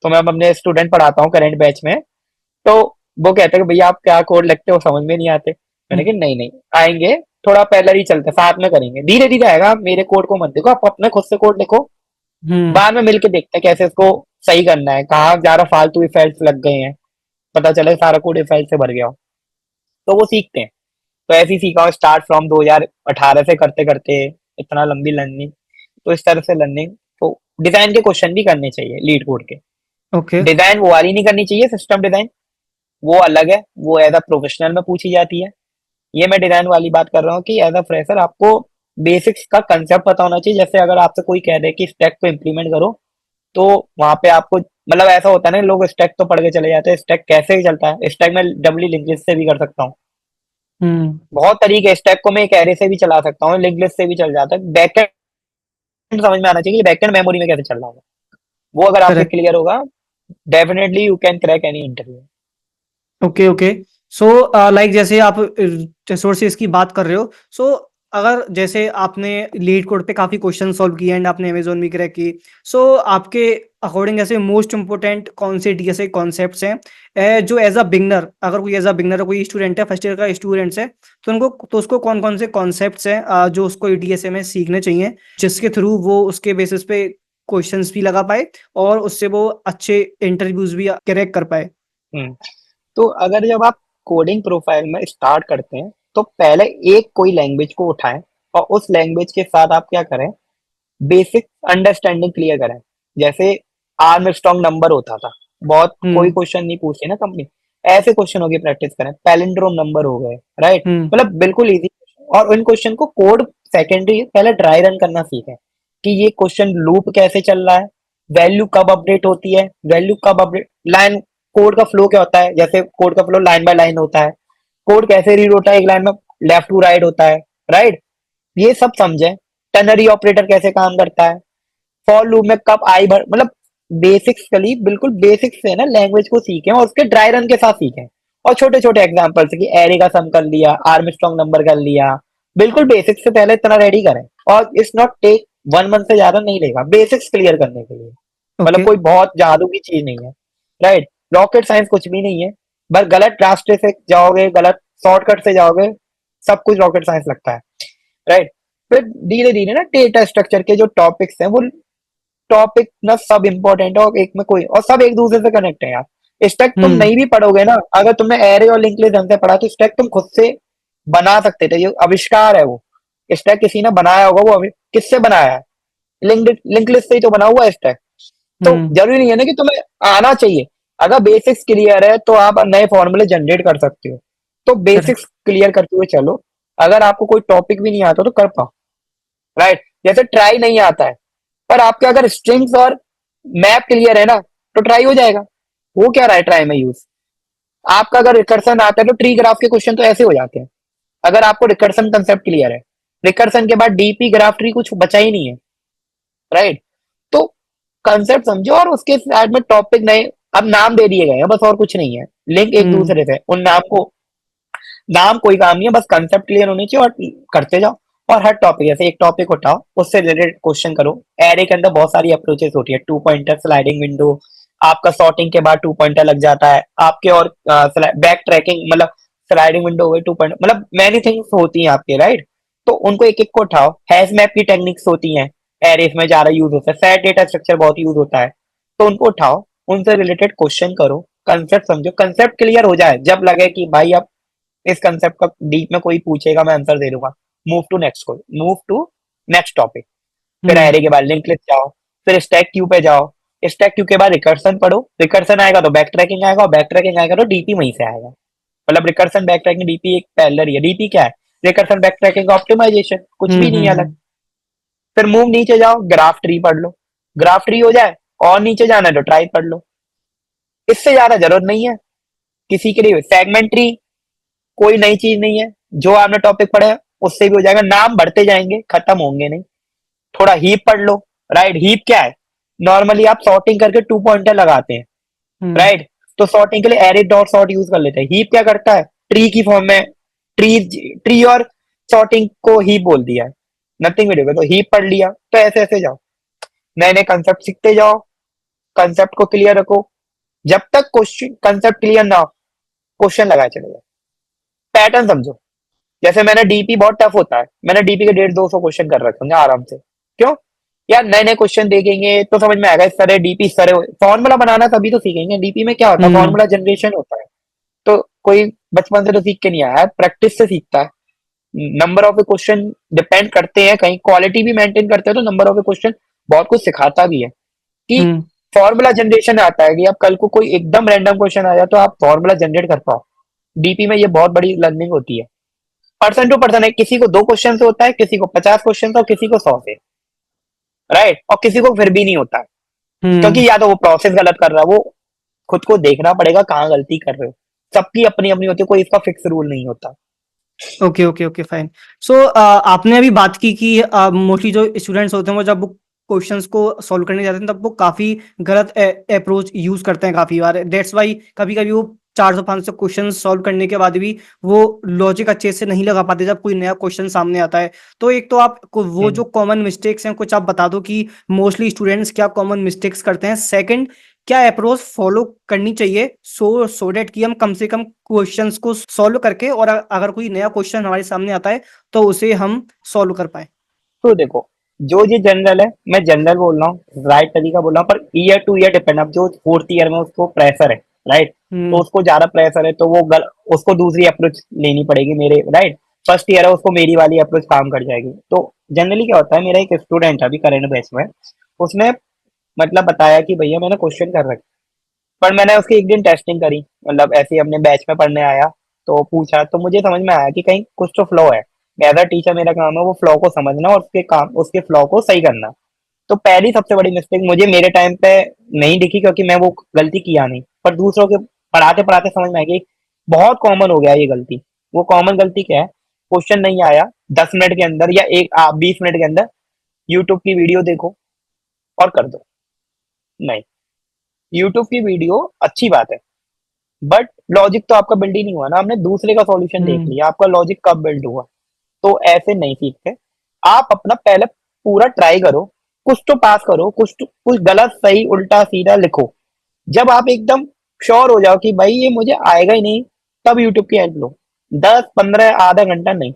तो मैं अब अपने स्टूडेंट पढ़ाता हूँ करंट बैच में, तो वो कहते हैं कि भैया आप क्या कोड लिखते हो, समझ में नहीं आते। मैंने कहा नहीं नहीं आएंगे, थोड़ा पहले ही चलते साथ में करेंगे, धीरे धीरे आएगा। आप मेरे कोड को मत देखो, आप अपने खुद से कोड लिखो, हम्म। बाद में मिलके देखते हैं कैसे इसको सही करना है, कहाँ ज्यादा फालतू इफेक्ट्स लग गए हैं, पता चले सारा कोड इफेक्ट से भर गया हो। तो वो सीखते हैं। तो ऐसे ही सीखा, स्टार्ट फ्रॉम 2018 से करते करते इतना लंबी लर्निंग। तो इस तरह से लर्निंग, तो डिजाइन के क्वेश्चन भी करने चाहिए लीड कोड के। ओके। डिजाइन वो वाली नहीं करनी चाहिए सिस्टम डिजाइन, वो अलग है, वो एज अ प्रोफेशनल में पूछी जाती है। ये मैं डिजाइन वाली बात कर रहा हूँ कि एज अ फ्रेशर आपको बेसिक्स का कंसेप्ट पता होना चाहिए। जैसे अगर आपसे कोई कह दे कि स्टैक को इम्प्लीमेंट करो, तो वहां पे आपको मतलब ऐसा होता है ना, लोग स्टैक तो पढ़ के चले जाते हैं, स्टैक कैसे चलता है, स्टैक में डबली लिंक लिस्ट से भी कर सकता हूँ। हम्म। बहुत तरीके, स्टैक को मैं एक एरे से भी चला सकता हूँ, लिंक लिस्ट से भी चल जाता है। बैकएंड समझ में आना चाहिए कि बैकएंड मेमोरी में कैसे चल रहा होगा। वो अगर आपके करेक्ट। क्लियर होगा, definitely you can crack any interview. Okay okay. So like जैसे आप रिसोर्सेज की बात कर रहे हो, सो अगर जैसे आपने लीड कोड पे काफी क्वेश्चन सॉल्व किए एंड आपने अमेजोन भी क्रैक की, सो आपके अकॉर्डिंग ऐसे मोस्ट इंपोर्टेंट कौन से डीएसए कॉन्सेप्ट्स हैं जो एज अ बिगनर, अगर कोई एज अ बिगनर कोई स्टूडेंट है, फर्स्ट ईयर का स्टूडेंट्स है, तो उसको कौन कौन से कॉन्सेप्ट्स हैं जो उसको डीएसए में सीखने चाहिए, जिसके थ्रू वो उसके बेसिस पे क्वेश्चंस भी लगा पाए और उससे वो अच्छे इंटरव्यूज भी क्रैक कर पाए। हम्म। तो अगर जब आप कोडिंग प्रोफाइल में स्टार्ट करते हैं तो पहले एक कोई लैंग्वेज को उठाएं और उस लैंग्वेज के साथ आप क्या करें, बेसिक अंडरस्टैंडिंग क्लियर करें। जैसे आर्म स्ट्रॉन्ग नंबर होता था, बहुत कोई हम्म क्वेश्चन नहीं पूछती ना कंपनी, ऐसे क्वेश्चनों की प्रैक्टिस करें। पैलिंड्रोम नंबर हो गए, राइट, हम्म। मतलब बिल्कुल इजी। और उन क्वेश्चन को कोड सेकेंडरी पहले ड्राई रन करना सीखें कि ये क्वेश्चन लूप कैसे चल रहा है, वैल्यू कब अपडेट होती है, वैल्यू कब अपडेट, लाइन, कोड का फ्लो क्या होता है, जैसे कोड का फ्लो लाइन बाय लाइन होता है, कोड कैसे रीड होता है एक लाइन में, लेफ्ट टू राइट होता है, राइट, ये सब समझे। टर्नरी ऑपरेटर कैसे काम करता है, फॉर लूप में कब आई भर, मतलब बेसिक्सली बिल्कुल बेसिक्स से ना लैंग्वेज को सीखें और उसके ड्राई रन के साथ सीखें। और छोटे छोटे एग्जांपल से कि एरे का सम कर लिया, आर्म स्ट्रॉन्ग नंबर कर लिया, बिल्कुल बेसिक्स से पहले इतना रेडी करें। और इट्स नॉट टेक 1 मंथ से ज्यादा नहीं लेगा बेसिक्स क्लियर करने के लिए। मतलब ओके। कोई बहुत जादू की चीज नहीं है, राइट, रॉकेट साइंस कुछ भी नहीं है। बस गलत रास्ते से जाओगे, गलत शॉर्टकट से जाओगे, सब कुछ रॉकेट साइंस लगता है, राइट। फिर धीरे धीरे ना डेटा स्ट्रक्चर के जो टॉपिक्स हैं वो टॉपिक ना सब इंपॉर्टेंट है, और एक में कोई और सब एक दूसरे से कनेक्ट है यार। स्टैक तुम हम्म। नहीं भी पढ़ोगे ना, अगर तुमने एरे और लिंक लिस्ट ढंग से पढ़ा तो स्टैक तुम खुद से बना सकते थे। ये आविष्कार है वो, स्टैक किसी ने बनाया होगा, वो किससे बनाया है, लिंक लिस्ट से ही तो बना हुआ है स्टैक। तो हम्म। जरूरी नहीं है ना कि तुम्हें आना चाहिए, अगर बेसिक्स क्लियर है तो आप नए फॉर्मूले जनरेट कर सकते हो। तो करेक्ट। बेसिक्स क्लियर करते हुए चलो। अगर आपको कोई टॉपिक भी नहीं आता तो कर पाओ, राइट। जैसे ट्राई नहीं आता है, पर आपके अगर स्ट्रिंग्स और मैप क्लियर है ना, तो ट्राई हो जाएगा। वो क्या रहा है ट्राई में यूज, आपका अगर रिकर्सन आता है तो ट्री ग्राफ के क्वेश्चन तो ऐसे हो जाते हैं। अगर आपको रिकर्सन कंसेप्ट क्लियर है, रिकर्सन के बाद डीपी ग्राफ ट्री कुछ बचा ही नहीं है, राइट। कंसेप्ट समझो और उसके साइड में टॉपिक नए अब नाम दे दिए गए हैं, बस और कुछ नहीं है। लिंक एक हम्म दूसरे से, उन नाम को, नाम कोई काम नहीं है, बस कंसेप्ट क्लियर होने चाहिए और करते जाओ। और हर टॉपिक, जैसे एक टॉपिक उठाओ उससे रिलेटेड क्वेश्चन करो। एरे के अंदर बहुत सारी अप्रोचेस होती है, टू पॉइंटर, स्लाइडिंग विंडो, आपका सॉर्टिंग के बाद टू पॉइंटर लग जाता है आपके, और बैक ट्रैकिंग, मतलब स्लाइडिंग विंडो हो गई, टू पॉइंटर, मतलब मैनी थिंग्स होती हैं आपके, राइट। तो उनको एक एक को उठाओ। हैश मैप की टेक्निक्स होती हैं, एरेस में ज्यादा यूज होता है, सेट डेटा स्ट्रक्चर बहुत यूज होता है, तो उनको उठाओ, उनसे रिलेटेड क्वेश्चन करो, कंसेप्ट समझो। कंसेप्ट क्लियर हो जाए, जब लगे कि भाई अब इस कंसेप्ट का डीप में कोई पूछेगा मैं आंसर दे दूंगा, मूव टू नेक्स्ट टॉपिक। फिर हम्म एरे के बाद लिंक लिस्ट जाओ, फिर स्टैक क्यू पे जाओ, स्टैक क्यू के बाद रिकर्सन पढ़ो, रिकर्सन आएगा तो बैक ट्रैकिंग आएगा, और बैक ट्रैकिंग आएगा तो डीपी वहीं से आएगा। मतलब रिकर्सन बैक ट्रैकिंग डीपी एक पैरेलल ही है। डीपी क्या है? रिकर्सन बैक ट्रैकिंग ऑप्टिमाइजेशन, कुछ भी नहीं है अलग। हम्म। फिर मूव नीचे जाओ, ग्राफ ट्री पढ़ लो, ग्राफ ट्री हो जाए और नीचे जाना है तो ट्राई पढ़ लो। इससे ज्यादा जरूरत नहीं है किसी के लिए। सेगमेंट ट्री कोई नई चीज नहीं है, जो आपने टॉपिक पढ़े हैं उससे भी हो जाएगा, नाम बढ़ते जाएंगे, खत्म होंगे नहीं। थोड़ा हीप पढ़ लो, राइट। हीप क्या है? नॉर्मली आप सॉर्टिंग करके टू पॉइंटर लगाते हैं, हम्म राइट। तो सॉर्टिंग के लिए एरे डॉट सॉर्ट यूज कर लेते हैं। हीप क्या करता है? ट्री की फॉर्म में, ट्री ट्री और सॉर्टिंग को हीप बोल दिया है, नथिंग वीडियो। तो हीप पढ़ लिया, तो ऐसे ऐसे जाओ, नए नए कंसेप्ट सीखते जाओ, कंसेप्ट को क्लियर रखो। जब तक क्वेश्चन कंसेप्ट क्लियर ना हो, क्वेश्चन लगाए चले जाओ। पैटर्न समझो। जैसे मैंने डीपी बहुत टफ होता है, मैंने डीपी के 150-200 क्वेश्चन कर रखे होंगे आराम से। क्यों? यार नए नए क्वेश्चन देखेंगे तो समझ में आएगा, इस तरह डीपी, इस तरह फॉर्मूला बनाना तभी तो सीखेंगे। डीपी में क्या होता है? हम्म फॉर्मूला जनरेशन होता है। तो कोई बचपन से तो सीख के नहीं आया है, प्रैक्टिस से सीखता है। नंबर ऑफ क्वेश्चन डिपेंड करते हैं, कहीं क्वालिटी भी मेंटेन करते हैं, तो नंबर ऑफ क्वेश्चन बहुत कुछ सिखाता भी है। कि हम्म। फॉर्मूला जनरेशन आता है कि अब कल को कोई एकदम रैंडम क्वेश्चन आ जाए तो आप फॉर्मूला जनरेट कर पाओ। डीपी में ये बहुत बड़ी लर्निंग होती है। पर्सन टू पर्सन है, किसी को 2 क्वेश्चन से होता है, किसी को 50 क्वेश्चन से, और किसी को 100 से, राइट। और किसी को फिर भी नहीं होता है, हम्म। क्योंकि या तो वो प्रोसेस गलत कर रहा है, वो खुद को देखना पड़ेगा कहाँ गलती कर रहे हो। सबकी अपनी अपनी होती है, कोई इसका फिक्स रूल नहीं होता। Okay okay okay fine. So आपने अभी बात की कि मोस्टली जो स्टूडेंट्स होते हैं वो जब वो क्वेश्चंस को सॉल्व करने जाते हैं तब वो काफी गलत अप्रोच यूज करते हैं काफी बार। दैट्स वाई कभी कभी वो 400-500 क्वेश्चन सॉल्व करने के बाद भी वो लॉजिक अच्छे से नहीं लगा पाते जब कोई नया क्वेश्चन सामने आता है। तो एक तो आप वो जो हम्म। कॉमन मिस्टेक्स हैं कुछ आप बता दो कि मोस्टली स्टूडेंट्स क्या कॉमन मिस्टेक्स करते हैं। सेकंड, क्या अप्रोच फॉलो करनी चाहिए सो डेट कि हम कम से कम क्वेश्चंस को सॉल्व करके और अगर कोई नया क्वेश्चन हमारे सामने आता है तो उसे हम सॉल्व कर पाए। तो देखो, जो ये जनरल है, मैं जनरल बोल रहा हूँ, राइट तरीका बोल रहा हूँ, per year two year depend. अब जो फोर्थ ईयर में उसको प्रेशर है, राइट, तो हम्म उसको ज्यादा प्रेशर है, तो वो उसको दूसरी अप्रोच लेनी पड़ेगी मेरे, राइट। फर्स्ट ईयर है, उसको मेरी वाली अप्रोच काम कर जाएगी। तो जनरली क्या होता है, मेरा एक स्टूडेंट है अभी करंट बैच में, उसने मतलब बताया कि भैया मैंने क्वेश्चन कर रखे, पर मैंने उसकी एक दिन टेस्टिंग करी, मतलब ऐसे ही अपने बैच में पढ़ने आया, तो पूछा, तो मुझे समझ में आया कि कहीं कुछ तो फ्लो है। एज अ टीचर मेरा काम है वो फ्लो को समझना और उसके फ्लो को सही करना। तो पहली सबसे बड़ी मिस्टेक मुझे मेरे टाइम पे नहीं दिखी, क्योंकि मैं वो गलती किया नहीं, पर दूसरों के पढ़ाते पढ़ाते समझ में आ गई। बहुत कॉमन हो गया ये गलती। वो कॉमन गलती क्या है? क्वेश्चन नहीं आया, 10 मिनट के अंदर या 20 मिनट के अंदर यूट्यूब की वीडियो देखो और कर दो। नहीं, यूट्यूब की वीडियो अच्छी बात है, बट लॉजिक तो आपका बिल्ड ही नहीं हुआ ना, आपने दूसरे का सॉल्यूशन देख हम्म लिया, आपका लॉजिक कब बिल्ड हुआ? तो ऐसे नहीं सीखते। आप अपना पहले पूरा ट्राई करो, कुछ तो पास करो, कुछ गलत सही उल्टा सीधा लिखो। जब आप एकदम श्योर हो जाओ कि भाई ये मुझे आएगा ही नहीं, तब यूट्यूब की हेल्प लो। 10-15 आधा घंटा नहीं।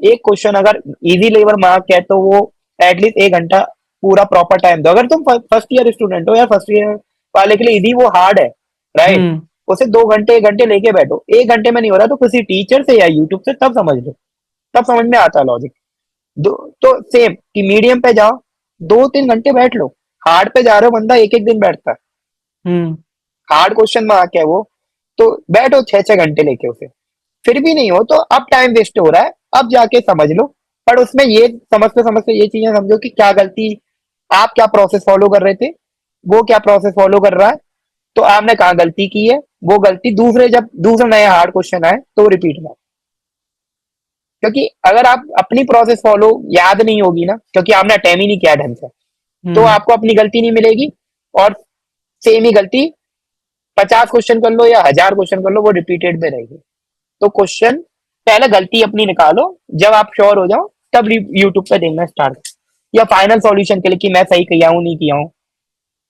एक क्वेश्चन अगर इजी लेवल मार्क है तो वो एटलीस्ट 1 घंटा पूरा प्रॉपर टाइम दो। अगर तुम फर्स्ट ईयर स्टूडेंट हो या फर्स्ट ईयर वाले के लिए इजी वो हार्ड है, राइट, हम्म। उसे 2 घंटे 1 घंटे लेके बैठो। 1 घंटे में नहीं हो रहा तो किसी टीचर से या यूट्यूब से तब समझ लो, तब समझ में आता है लॉजिक। तो सेम कि मीडियम पे जाओ, 2-3 घंटे बैठ लो। हार्ड पे जा रहे हो, बंदा एक एक दिन बैठता है। हम्म हार्ड क्वेश्चन मार्क है वो, तो बैठो 6-6 घंटे लेके उसे। फिर भी नहीं हो तो अब टाइम वेस्ट हो रहा है, अब जाके समझ लो। पर उसमें ये समझते समझते ये चीजें समझो कि क्या गलती, आप क्या प्रोसेस फॉलो कर रहे थे, वो क्या प्रोसेस फॉलो कर रहा है, तो आपने कहाँ गलती की है। वो गलती जब दूसरे नए हार्ड क्वेश्चन आए तो रिपीट ना। क्योंकि अगर आप अपनी प्रोसेस फॉलो याद नहीं होगी ना, क्योंकि आपने अटेम्प्ट ही नहीं किया ढंग से, तो हम्म आपको अपनी गलती नहीं मिलेगी, और सेम ही गलती 50 क्वेश्चन कर लो या 1000 क्वेश्चन कर लो, वो रिपीटेड में रहेगी। तो क्वेश्चन पहले गलती अपनी निकालो, जब आप श्योर हो जाओ तब यूट्यूब पे देखना स्टार्ट, या फाइनल सॉल्यूशन के लिए कि मैं सही किया हूँ नहीं किया हूँ,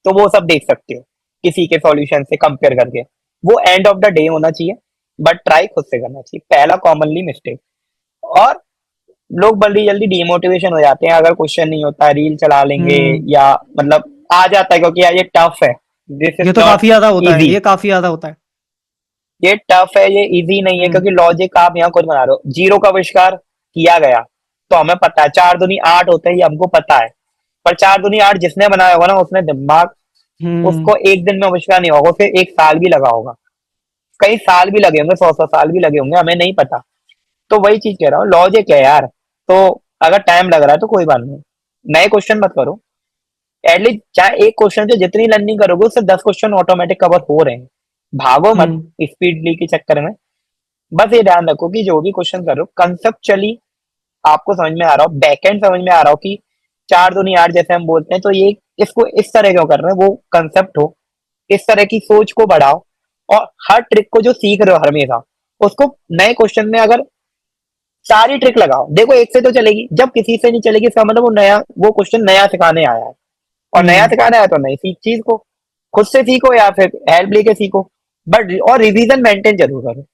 तो वो सब देख सकते हो किसी के सॉल्यूशन से कंपेयर करके। वो एंड ऑफ द डे होना चाहिए, बट ट्राई खुद से करना चाहिए, पहला कॉमनली मिस्टेक। और लोग बल्दी जल्दी डिमोटिवेशन हो जाते हैं अगर क्वेश्चन नहीं होता, रील चला लेंगे, हम्म। या मतलब आ जाता है क्योंकि यार ये टफ है, दिस इज ये तो नॉट काफी ज्यादा होता है, इजी, ये काफी ज्यादा होता है। ये टफ है, ये इजी नहीं है, हम्म क्योंकि लॉजिक आप यहाँ खुद बना रहे हो। जीरो का आविष्कार किया गया तो हमें पता है 4 दूनी 8 होते हैं, ये हमको पता है। पर 4 दूनी 8 जिसने बनाया होगा ना, उसने दिमाग, हम्म उसको एक दिन में आविष्कार नहीं होगा, उसे 1 साल भी लगा होगा, कई साल भी लगे होंगे, 100 100 साल भी लगे होंगे, हमें नहीं पता। तो वही चीज कह रहा हूँ, लॉजिक है यार। तो अगर टाइम लग रहा है तो कोई बात नहीं, नए क्वेश्चन मत करो। एटलीस्ट चाहे एक क्वेश्चन से जितनी लर्निंग करोगे उससे 10 क्वेश्चन ऑटोमेटिक कवर हो रहे हैं। भागो मत हम्म स्पीडली के चक्कर में। बस ये ध्यान रखो कि जो भी क्वेश्चन कर रहे हो कंसेप्चुअली आपको समझ में आ रहा हो, बैकएंड समझ में आ रहा हो कि 4 दूनी 8 जैसे हम बोलते हैं, तो ये इसको इस तरह क्यों कर रहे हैं, वो कंसेप्ट हो, इस तरह की सोच को बढ़ाओ। और हर ट्रिक को जो सीख रहे हो हमेशा, उसको नए क्वेश्चन में अगर सारी ट्रिक लगाओ। देखो एक से तो चलेगी, जब किसी से नहीं चलेगी इसका मतलब वो क्वेश्चन नया सिखाने आया है, और नया हम्म सिखाना है तो नई सीख चीज को खुद से सीखो या फिर हेल्प लेके सीखो। बट और रिवीजन मेंटेन जरूर करो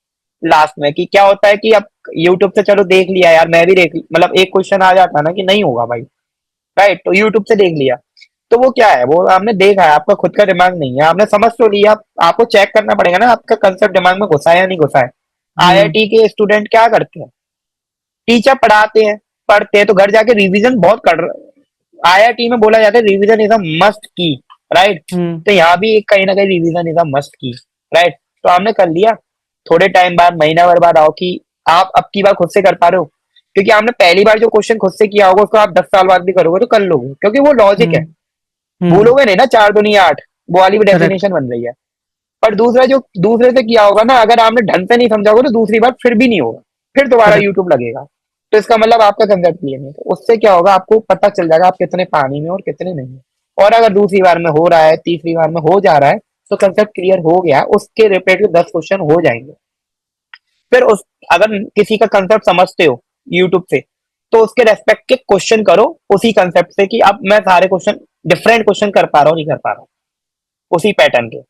लास्ट में। कि क्या होता है कि अब यूट्यूब से चलो देख लिया यार, मैं भी देख, मतलब एक क्वेश्चन आ जाता है ना कि नहीं होगा भाई, राइट, तो यूट्यूब से देख लिया, तो वो क्या है, वो आपने देखा है, आपका खुद का दिमाग नहीं है, आपने समझ तो लिया, आपको चेक करना पड़ेगा ना आपका कंसेप्ट दिमाग में घुसा है या नहीं घुसा है। हम्म आईआईटी के स्टूडेंट क्या करते हैं, टीचर पढ़ाते हैं, पढ़ते हैं, तो घर जाके रिवीजन बहुत कर, आईआईटी में बोला जाता है रिवीजन इज अ मस्ट की, राइट। हम्म तो यहाँ भी कहीं ना कहीं रिवीजन इज अ मस्ट की, राइट। तो आपने कर लिया, थोड़े टाइम बाद महीना भर बाद आओ कि आप अब की बार खुद से कर पा रहे हो, क्योंकि आपने पहली बार जो क्वेश्चन खुद से किया होगा उसको आप 10 साल बाद भी करोगे तो कर लोगे, क्योंकि वो लॉजिक है। हम्म हम्म। भूलोगे नहीं ना, 4 दूनी 8 वो वाली भी करेक्ट। डेफिनेशन बन रही है। पर दूसरा जो दूसरे से किया होगा ना, अगर आपने ढंग से नहीं समझा होगा तो दूसरी बार फिर भी नहीं होगा, फिर दोबारा करेक्ट। यूट्यूब लगेगा। तो इसका मतलब आपका कंसेप्ट क्लियर नहीं है, तो उससे क्या होगा, आपको पता चल जाएगा आप कितने पानी में और कितने नहीं। और अगर दूसरी बार में हो रहा है, तीसरी बार में हो जा रहा है, तो कंसेप्ट क्लियर हो गया, उसके रिलेटेड 10 क्वेश्चन हो जाएंगे। फिर उस, अगर किसी का कंसेप्ट समझते हो यूट्यूब से, तो उसके रेस्पेक्ट के क्वेश्चन करो उसी कंसेप्ट से, कि अब मैं सारे क्वेश्चन, डिफरेंट क्वेश्चन कर पा रहा हूँ नहीं कर पा रहा हूँ उसी पैटर्न के।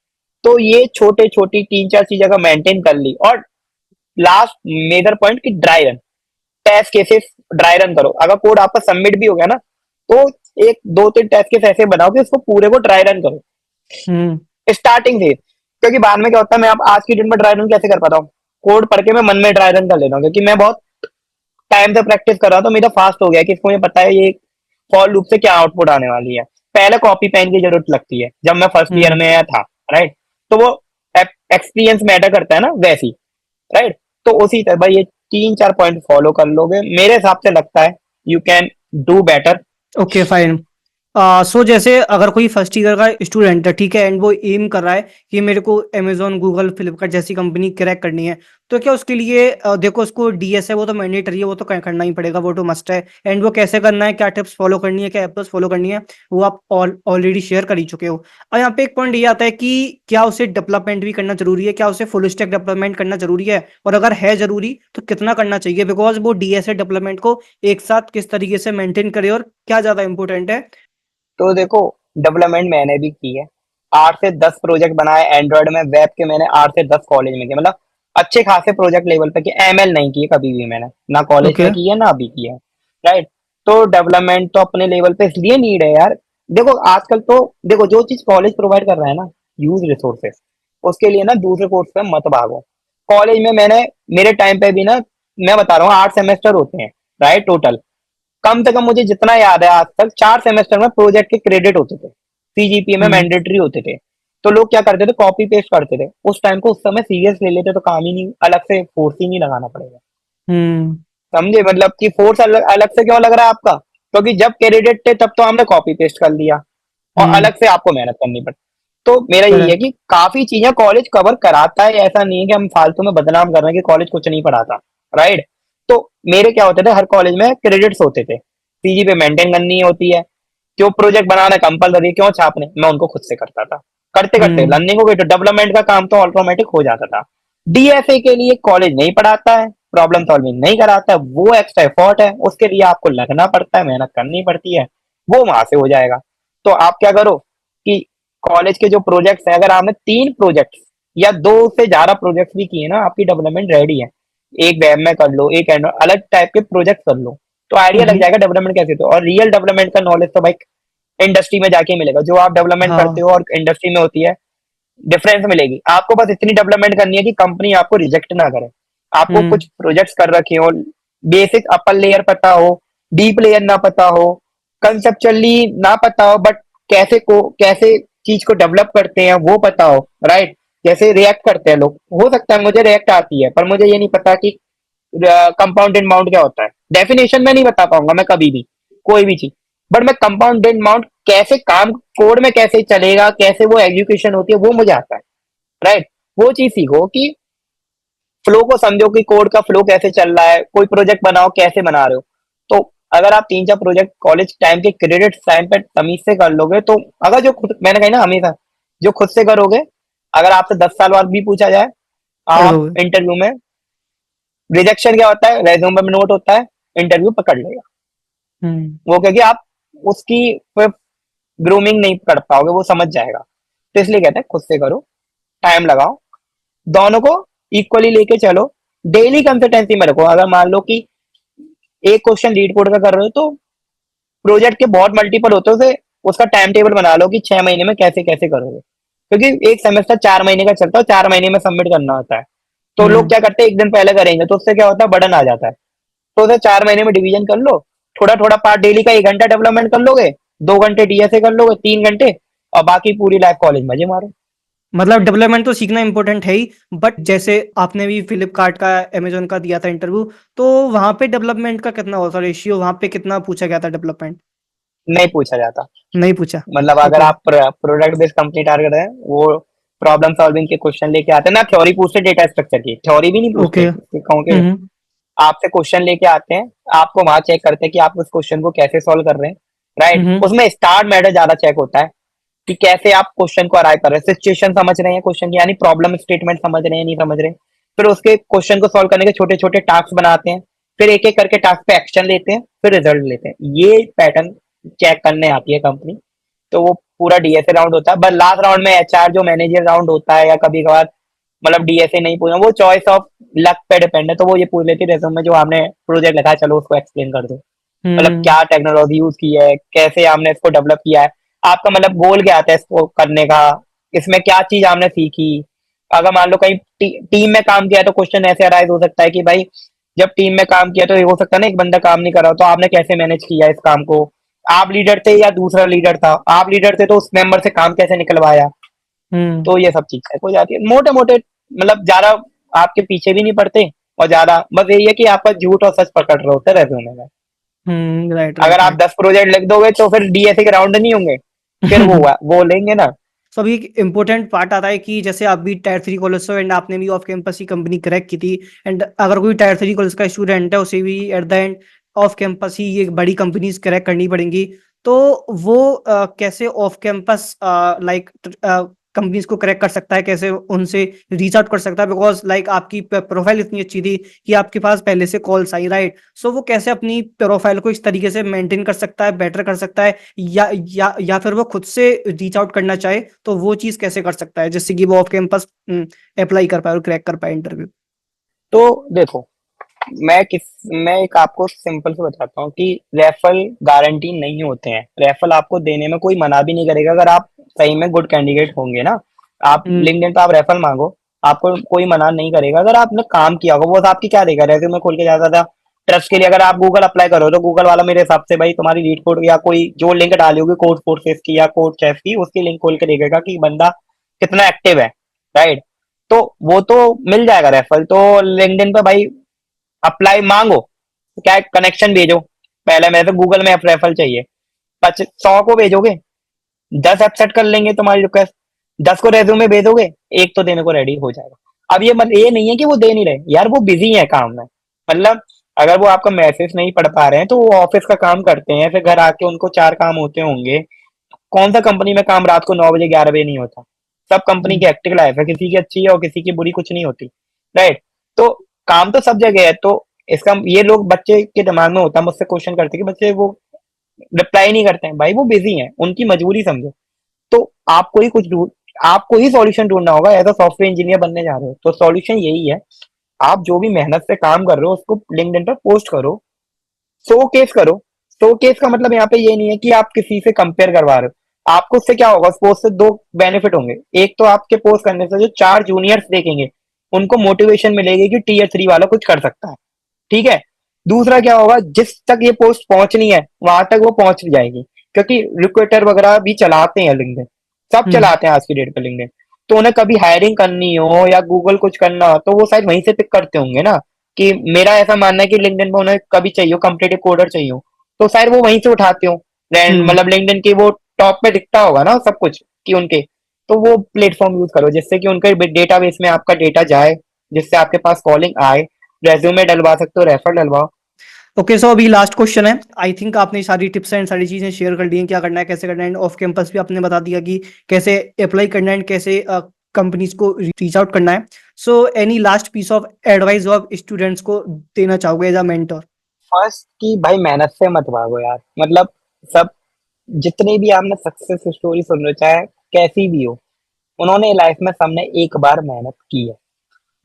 तो ये छोटे छोटी 3 4 चीजें अगर मेंटेन कर ली, और लास्ट मेजर पॉइंट कि dry run, test cases dry run करो। अगर कोड आपका सबमिट भी हो गया ना, तो एक 2 3 टेस्ट केस ऐसे बनाओ कि उसको पूरे को ड्राई रन करो हम्म स्टार्टिंग से। क्योंकि बाद में क्या होता है, मैं अब आज की डेट में ड्राई रन कैसे कर पाता हूँ, कोड पढ़ के मैं मन में ड्राई रन कर लेता हूँ, क्योंकि मैं बहुत टाइम से प्रैक्टिस कर रहा हूँ, तो मेरा फास्ट हो गया कि इसको मुझे पता है ये फॉर लूप से क्या आउटपुट आने वाली है। पहले कॉपी पेन की जरूरत लगती है जब मैं फर्स्ट ईयर हम्म। में आया था, राइट। तो वो एक्सपीरियंस मैटर करता है ना, वैसी, राइट। तो उसी तरह भाई ये 3 4 पॉइंट फॉलो कर लोगे, मेरे हिसाब से लगता है you can do better. Okay fine. So जैसे अगर कोई फर्स्ट ईयर का स्टूडेंट है, ठीक है, एंड वो एम कर रहा है कि मेरे को अमेजोन गूगल फ्लिपकार्ट जैसी कंपनी क्रैक करनी है, तो क्या उसके लिए देखो उसको डीएस है वो तो मैंडेटरी है, वो तो करना ही पड़ेगा, वो तो मस्ट है। एंड वो कैसे करना है, क्या टिप्स फॉलो करनी है, क्या एप्रोच फॉलो करनी है, वो आप ऑलरेडी शेयर कर ही चुके हो। और यहाँ पे एक पॉइंट ये आता है कि क्या उसे डेवलपमेंट भी करना जरूरी है, क्या उसे फुल स्टैक डेवलपमेंट करना जरूरी है, और अगर है जरूरी तो कितना करना चाहिए, बिकॉज वो डीएस डेवलपमेंट को एक साथ किस तरीके से मेंटेन करे, और क्या ज्यादा इंपॉर्टेंट है। तो देखो, डेवलपमेंट मैंने भी की है, 8 से 10 प्रोजेक्ट बनाए एंड्रॉइड में, वेब के मैंने 8 से 10 कॉलेज में किए, मतलब अच्छे खासे प्रोजेक्ट लेवल पे किए। एमएल नहीं किए कभी भी मैंने, ना कॉलेज ओके। में की है ना अभी की है, राइट। तो डेवलपमेंट तो अपने लेवल पे इसलिए नीड है यार। देखो आजकल तो, देखो जो चीज कॉलेज प्रोवाइड कर रहा है ना, यूज रिसोर्सेस, उसके लिए ना दूसरे कोर्स पे मत भागो। कॉलेज में मैंने, मेरे टाइम पे भी ना, मैं बता रहा हूँ 8 सेमेस्टर होते हैं, राइट, टोटल। कम से कम मुझे जितना याद है आज तक 4 सेमेस्टर में प्रोजेक्ट के क्रेडिट होते थे, सीजीपीए में हुँ, मैंडेटरी होते थे। तो लोग क्या करते थे, कॉपी पेस्ट करते थे, उस टाइम को उस समय सीरियस ले लेते तो काम ही नहीं, अलग से फोर्स ही नहीं लगाना पड़ेगा। हुँ, समझे, मतलब कि फोर्स अलग, अलग से क्यों लग रहा है आपका, क्योंकि जब क्रेडिट थे तब तो हमने कॉपी पेस्ट कर दिया, और हुँ, अलग से आपको मेहनत करनी पड़ती। तो मेरा यही है करेक्ट। कि काफी चीजें कॉलेज कवर कराता है, ऐसा नहीं है कि हम फालतू में बदनाम कर रहे हैं कि कॉलेज कुछ नहीं पढ़ाता, राइट। तो मेरे क्या होते थे, हर कॉलेज में क्रेडिट्स होते थे, सीजी पे मेंटेन करनी होती है, जो प्रोजेक्ट बनाना कंपलसरी क्यों छापने, मैं उनको खुद से करता था। करते करते हम्म लर्निंग हो गई तो डेवलपमेंट का काम तो ऑटोमेटिक हो जाता था। डीएसए के लिए कॉलेज नहीं पढ़ाता है, प्रॉब्लम सॉल्विंग नहीं कराता है, वो एक्स्ट्रा एफर्ट है, उसके लिए आपको लगना पड़ता है, मेहनत करनी पड़ती है, वो वहां से हो जाएगा। तो आप क्या करो कि कॉलेज के जो प्रोजेक्ट्स है, अगर आपने 3 प्रोजेक्ट या 2 से ज्यादा प्रोजेक्ट भी किए ना, आपकी डेवलपमेंट रेडी है। एक वेब में कर लो, एक एंड्रॉइड, अलग टाइप के प्रोजेक्ट कर लो, तो आइडिया लग हम्म, जाएगा डेवलपमेंट कैसे होती है। और रियल डेवलपमेंट का नॉलेज तो भाई इंडस्ट्री में जाके मिलेगा। जो आप डेवलपमेंट करते हाँ हो और इंडस्ट्री में होती है, डिफरेंस मिलेगी आपको। बस इतनी डेवलपमेंट करनी है कि कंपनी आपको रिजेक्ट ना करे। आपको हम्म कुछ प्रोजेक्ट्स कर रखे हो, बेसिक अपर लेयर पता हो, डीप लेयर ना पता हो, कंसेप्चुअली ना पता हो, बट कैसे चीज को डेवलप करते हैं वो पता हो, राइट। जैसे रिएक्ट करते हैं लोग, हो सकता है मुझे रिएक्ट आती है, पर मुझे ये नहीं पता कि कंपाउंड एंड माउंट क्या होता है। डेफिनेशन में नहीं बता पाऊंगा मैं कभी भी कोई भी चीज, बट मैं कंपाउंड एंड माउंट कैसे काम कोड में कैसे चलेगा, कैसे वो एग्जीक्यूशन होती है, वो मुझे आता है, राइट। वो चीज सीखो कि फ्लो को समझो कि कोड का फ्लो कैसे चल रहा है, कोई प्रोजेक्ट बनाओ कैसे बना रहे हो। तो अगर आप 3 4 प्रोजेक्ट कॉलेज टाइम के क्रेडिट टाइम पे तमीज से कर लोगे, तो अगर जो खुद मैंने कही ना हमेशा, जो खुद से करोगे, अगर आपसे 10 साल बाद भी पूछा जाए, पढ़ आप लोगे। इंटरव्यू में, रिजेक्शन क्या होता है, रेज्यूमे में नोट होता है, इंटरव्यू पकड़ लेगा हम्म वो, क्योंकि आप उसकी ग्रूमिंग नहीं कर पाओगे, वो समझ जाएगा। तो इसलिए कहते हैं खुद से करो, टाइम लगाओ, दोनों को इक्वली लेके चलो, डेली कंसिस्टेंसी में रखो। अगर मान लो कि एक क्वेश्चन लीड कोड का कर रहे हो, तो प्रोजेक्ट के बहुत मल्टीपल होते हैं, उसे उसका टाइम टेबल बना लो कि 6 महीने में कैसे कैसे करोगे, क्योंकि एक सेमेस्टर 4 महीने का चलता है, 4 महीने में सबमिट करना होता है। तो लोग हम्म क्या करते हैं, एक दिन पहले करेंगे, तो उससे क्या होता है, बर्डन आ जाता है। तो उसे 4 महीने में डिवीजन कर लो, थोड़ा थोड़ा पार्ट, डेली का 1 घंटा डेवलपमेंट कर लोगे, 2 घंटे डीएसए कर लोगे, 3 घंटे, और बाकी पूरी लाइफ कॉलेज मजे मारो। मतलब डेवलपमेंट तो सीखना इंपॉर्टेंट है ही, बट जैसे आपने भी फ्लिपकार्ट का, अमेजोन का दिया था इंटरव्यू, तो वहां पे डेवलपमेंट का कितना होता रेशियो, वहां पे कितना पूछा गया था डेवलपमेंट? नहीं पूछा जाता। नहीं पूछा। मतलब अगर ओके। आप प्रोडक्ट बेस्ड कंपनी टारगेट है, वो प्रॉब्लम सॉल्विंग के क्वेश्चन लेके आते हैं ना, थ्योरी पूछते, डेटा स्ट्रक्चर की थ्योरी भी नहीं ओके। पूछते, कहूँ कि आपसे क्वेश्चन लेके आते हैं, आपको वहां चेक करते हैं कि आप उस क्वेश्चन को कैसे सॉल्व कर रहे हैं, राइट। हम्म उसमें स्टार्ट मैटर ज्यादा चेक होता है कि कैसे आप क्वेश्चन को अराइव कर रहे हैं, सिचुएशन समझ रहे हैं क्वेश्चन की, यानी प्रॉब्लम स्टेटमेंट समझ रहे हैं नहीं समझ रहे हैं। फिर उसके क्वेश्चन को सॉल्व करने के छोटे छोटे टास्क बनाते हैं, फिर एक एक करके टास्क पे एक्शन लेते हैं, फिर रिजल्ट लेते हैं। ये पैटर्न चेक करने आती है कंपनी। तो वो पूरा डीएसए राउंड होता है, बस लास्ट राउंड में एचआर जो मैनेजर राउंड होता है, या कभी कभार मतलब डीएसए नहीं पूछा, वो चॉइस ऑफ लक पे डिपेंड है, तो वो ये पूछ लेती है रेज्यूमे में जो आपने प्रोजेक्ट लिखा है, चलो उसको एक्सप्लेन कर दो, मतलब हम्म क्या टेक्नोलॉजी यूज की है, कैसे आपने इसको डेवलप किया है, आपका मतलब गोल क्या आता है इसको करने का, इसमें क्या चीज आपने सीखी। अगर मान लो कहीं टीम में काम किया, तो क्वेश्चन ऐसे अराइज हो सकता है कि भाई जब टीम में काम किया, तो ये हो सकता है ना एक बंदा काम नहीं कर रहा, तो आपने कैसे मैनेज किया इस काम को, आप लीडर थे या दूसरा लीडर था, आप लीडर थे तो उस मेंबर से काम कैसे निकलवाया। हम्म तो ये सब चीज हो जाती है मोटे मोटे, मतलब ज्यादा आपके पीछे भी नहीं पड़ते, और ज्यादा बस यही है कि आपका झूठ और सच पकड़ रहे होते रेज्यूमे में। राइट अगर राइट आप राइट। 10 प्रोजेक्ट लिख दोगे, तो फिर डीएसए के राउंड नहीं होंगे, फिर वो लेंगे ना। तो अभी एक इम्पोर्टेंट पार्ट आता है कि जैसे आप भी टायर 3 कॉलेज से हो एंड आपने भी of campus he company crack की थी, एंड अगर कोई टायर 3 कॉलेज का स्टूडेंट है उसे भी at the end of campus ही ये बड़ी कंपनीज क्रैक करनी पड़ेंगी, तो वो कैसे ऑफ कैंपस लाइक कंपनीज को क्रैक कर सकता है, कैसे उनसे रीच आउट कर सकता है, बिकॉज लाइक आपकी प्रोफाइल इतनी अच्छी थी कि आपके पास पहले से कॉल्स आई, राइट। सो वो कैसे अपनी प्रोफाइल को इस तरीके से मेंटेन कर सकता है, बेटर कर सकता है, या फिर वो खुद से रीच आउट करना चाहे तो वो चीज कैसे कर सकता है जिससे कि वो ऑफ कैंपस अप्लाई कर पाए और क्रैक कर पाए इंटरव्यू? तो देखो, मैं एक आपको सिंपल से बताता हूँ कि रेफरल गारंटी नहीं होते हैं। रेफरल आपको देने में कोई मना भी नहीं करेगा, अगर आप सही में गुड कैंडिडेट होंगे ना। आप हम्म लिंक्डइन पे आप रेफरल मांगो, आपको कोई मना नहीं करेगा, अगर आपने काम किया होगा। वो आपकी क्या देगा, रेज्यूमे खोल के जाता था ट्रस्ट के लिए। अगर आप गूगल अप्लाई करो, तो गूगल वाला मेरे हिसाब से भाई तुम्हारी लीड कोड या कोई जो लिंक डाली होगी कोड फोर्सेस की या कोड चेफ की, उसकी लिंक खोल के देखेगा कि बंदा कितना एक्टिव है, राइट। तो वो तो मिल जाएगा रेफरल। तो लिंक्डइन पे भाई अप्लाई मांगो, तो क्या कनेक्शन भेजो। पहले मेरे से गूगल में रेफरल चाहिए, 100 को भेजोगे, 10 एक्सेप्ट कर लेंगे तुम्हारी रिक्वेस्ट, 10 को रेज्यूमे भेजोगे, एक तो देने को रेडी हो जाएगा। अब ये मतलब ये नहीं है कि वो दे नहीं रहे यार, वो बिजी है काम में। मतलब अगर वो आपका मैसेज नहीं पढ़ पा रहे हैं तो वो ऑफिस का काम करते हैं, फिर घर आके उनको 4 काम होते होंगे। कौन सा कंपनी में काम रात को 9 बजे 11 बजे नहीं होता? सब कंपनी की हम्म। हेक्टिक लाइफ है, किसी की अच्छी है और किसी की बुरी कुछ नहीं होती, राइट? तो काम तो सब जगह है। तो इसका ये लोग बच्चे के दिमाग में होता है, मुझसे क्वेश्चन करते हैं कि बच्चे वो रिप्लाई नहीं करते हैं। भाई वो बिजी हैं, उनकी मजबूरी समझो। तो आपको ही सॉल्यूशन ढूंढना होगा। एज अ सॉफ्टवेयर इंजीनियर बनने जा रहे हो तो सॉल्यूशन यही है, आप जो भी मेहनत से काम कर रहे हो उसको लिंक्डइन पर पोस्ट करो, शोकेस करो। शोकेस का मतलब यहाँ पे ये नहीं है कि आप किसी से कंपेयर करवा रहे हो। आपको उससे क्या होगा, उस पोस्ट से दो बेनिफिट होंगे। एक तो आपके पोस्ट करने से जो 4 जूनियर्स देखेंगे उनको मोटिवेशन मिलेगी कि टीयर 3 वाला कुछ कर सकता है, ठीक है? दूसरा क्या होगा, जिस तक ये पोस्ट पहुंचनी है वहां तक वो पहुंच जाएगी, क्योंकि रिक्रूटर वगैरह भी चलाते हैं लिंक्डइन, सब हम्म। चलाते हैं आज की डेट पे लिंक्डइन। तो उन्हें कभी हायरिंग करनी हो या गूगल कुछ करना हो तो वो शायद वहीं से पिक करते होंगे ना। कि मेरा ऐसा मानना है कि लिंक्डइन पे उन्हें कभी चाहिए हो, कम्पिटेटिव कोडर चाहिए हो, तो शायद वो वहीं से उठाते हो। हम्म। मतलब लिंक्डइन की वो टॉप पे दिखता होगा ना सब कुछ कि उनके, तो वो प्लेटफॉर्म यूज करो जिससे कि उनके डेटाबेस में आपका डेटा जाए, जिससे आपके पास कॉलिंग आए। रेज्यूमे डलवा सकते हो, रेफर डलवाओ। ओके, सो अभी लास्ट क्वेश्चन है। आई थिंक आपने सारी टिप्स एंड सारी चीजें शेयर कर दी हैं, क्या करना है कैसे करना है, एंड ऑफ कैंपस भी आपने बता दिया कि कैसे अप्लाई करना है एंड कैसे कंपनीज को रीच आउट करना है। So any last piece of advice जो आप स्टूडेंट्स को देना चाहोगे एज अ मेंटर? फर्स्ट कि भाई मेहनत से मत भागो यार। मतलब सब जितने भी आपने सक्सेस स्टोरी सुन रहे हो, चाहे कैसी भी हो, उन्होंने लाइफ में सबने एक बार मेहनत की है।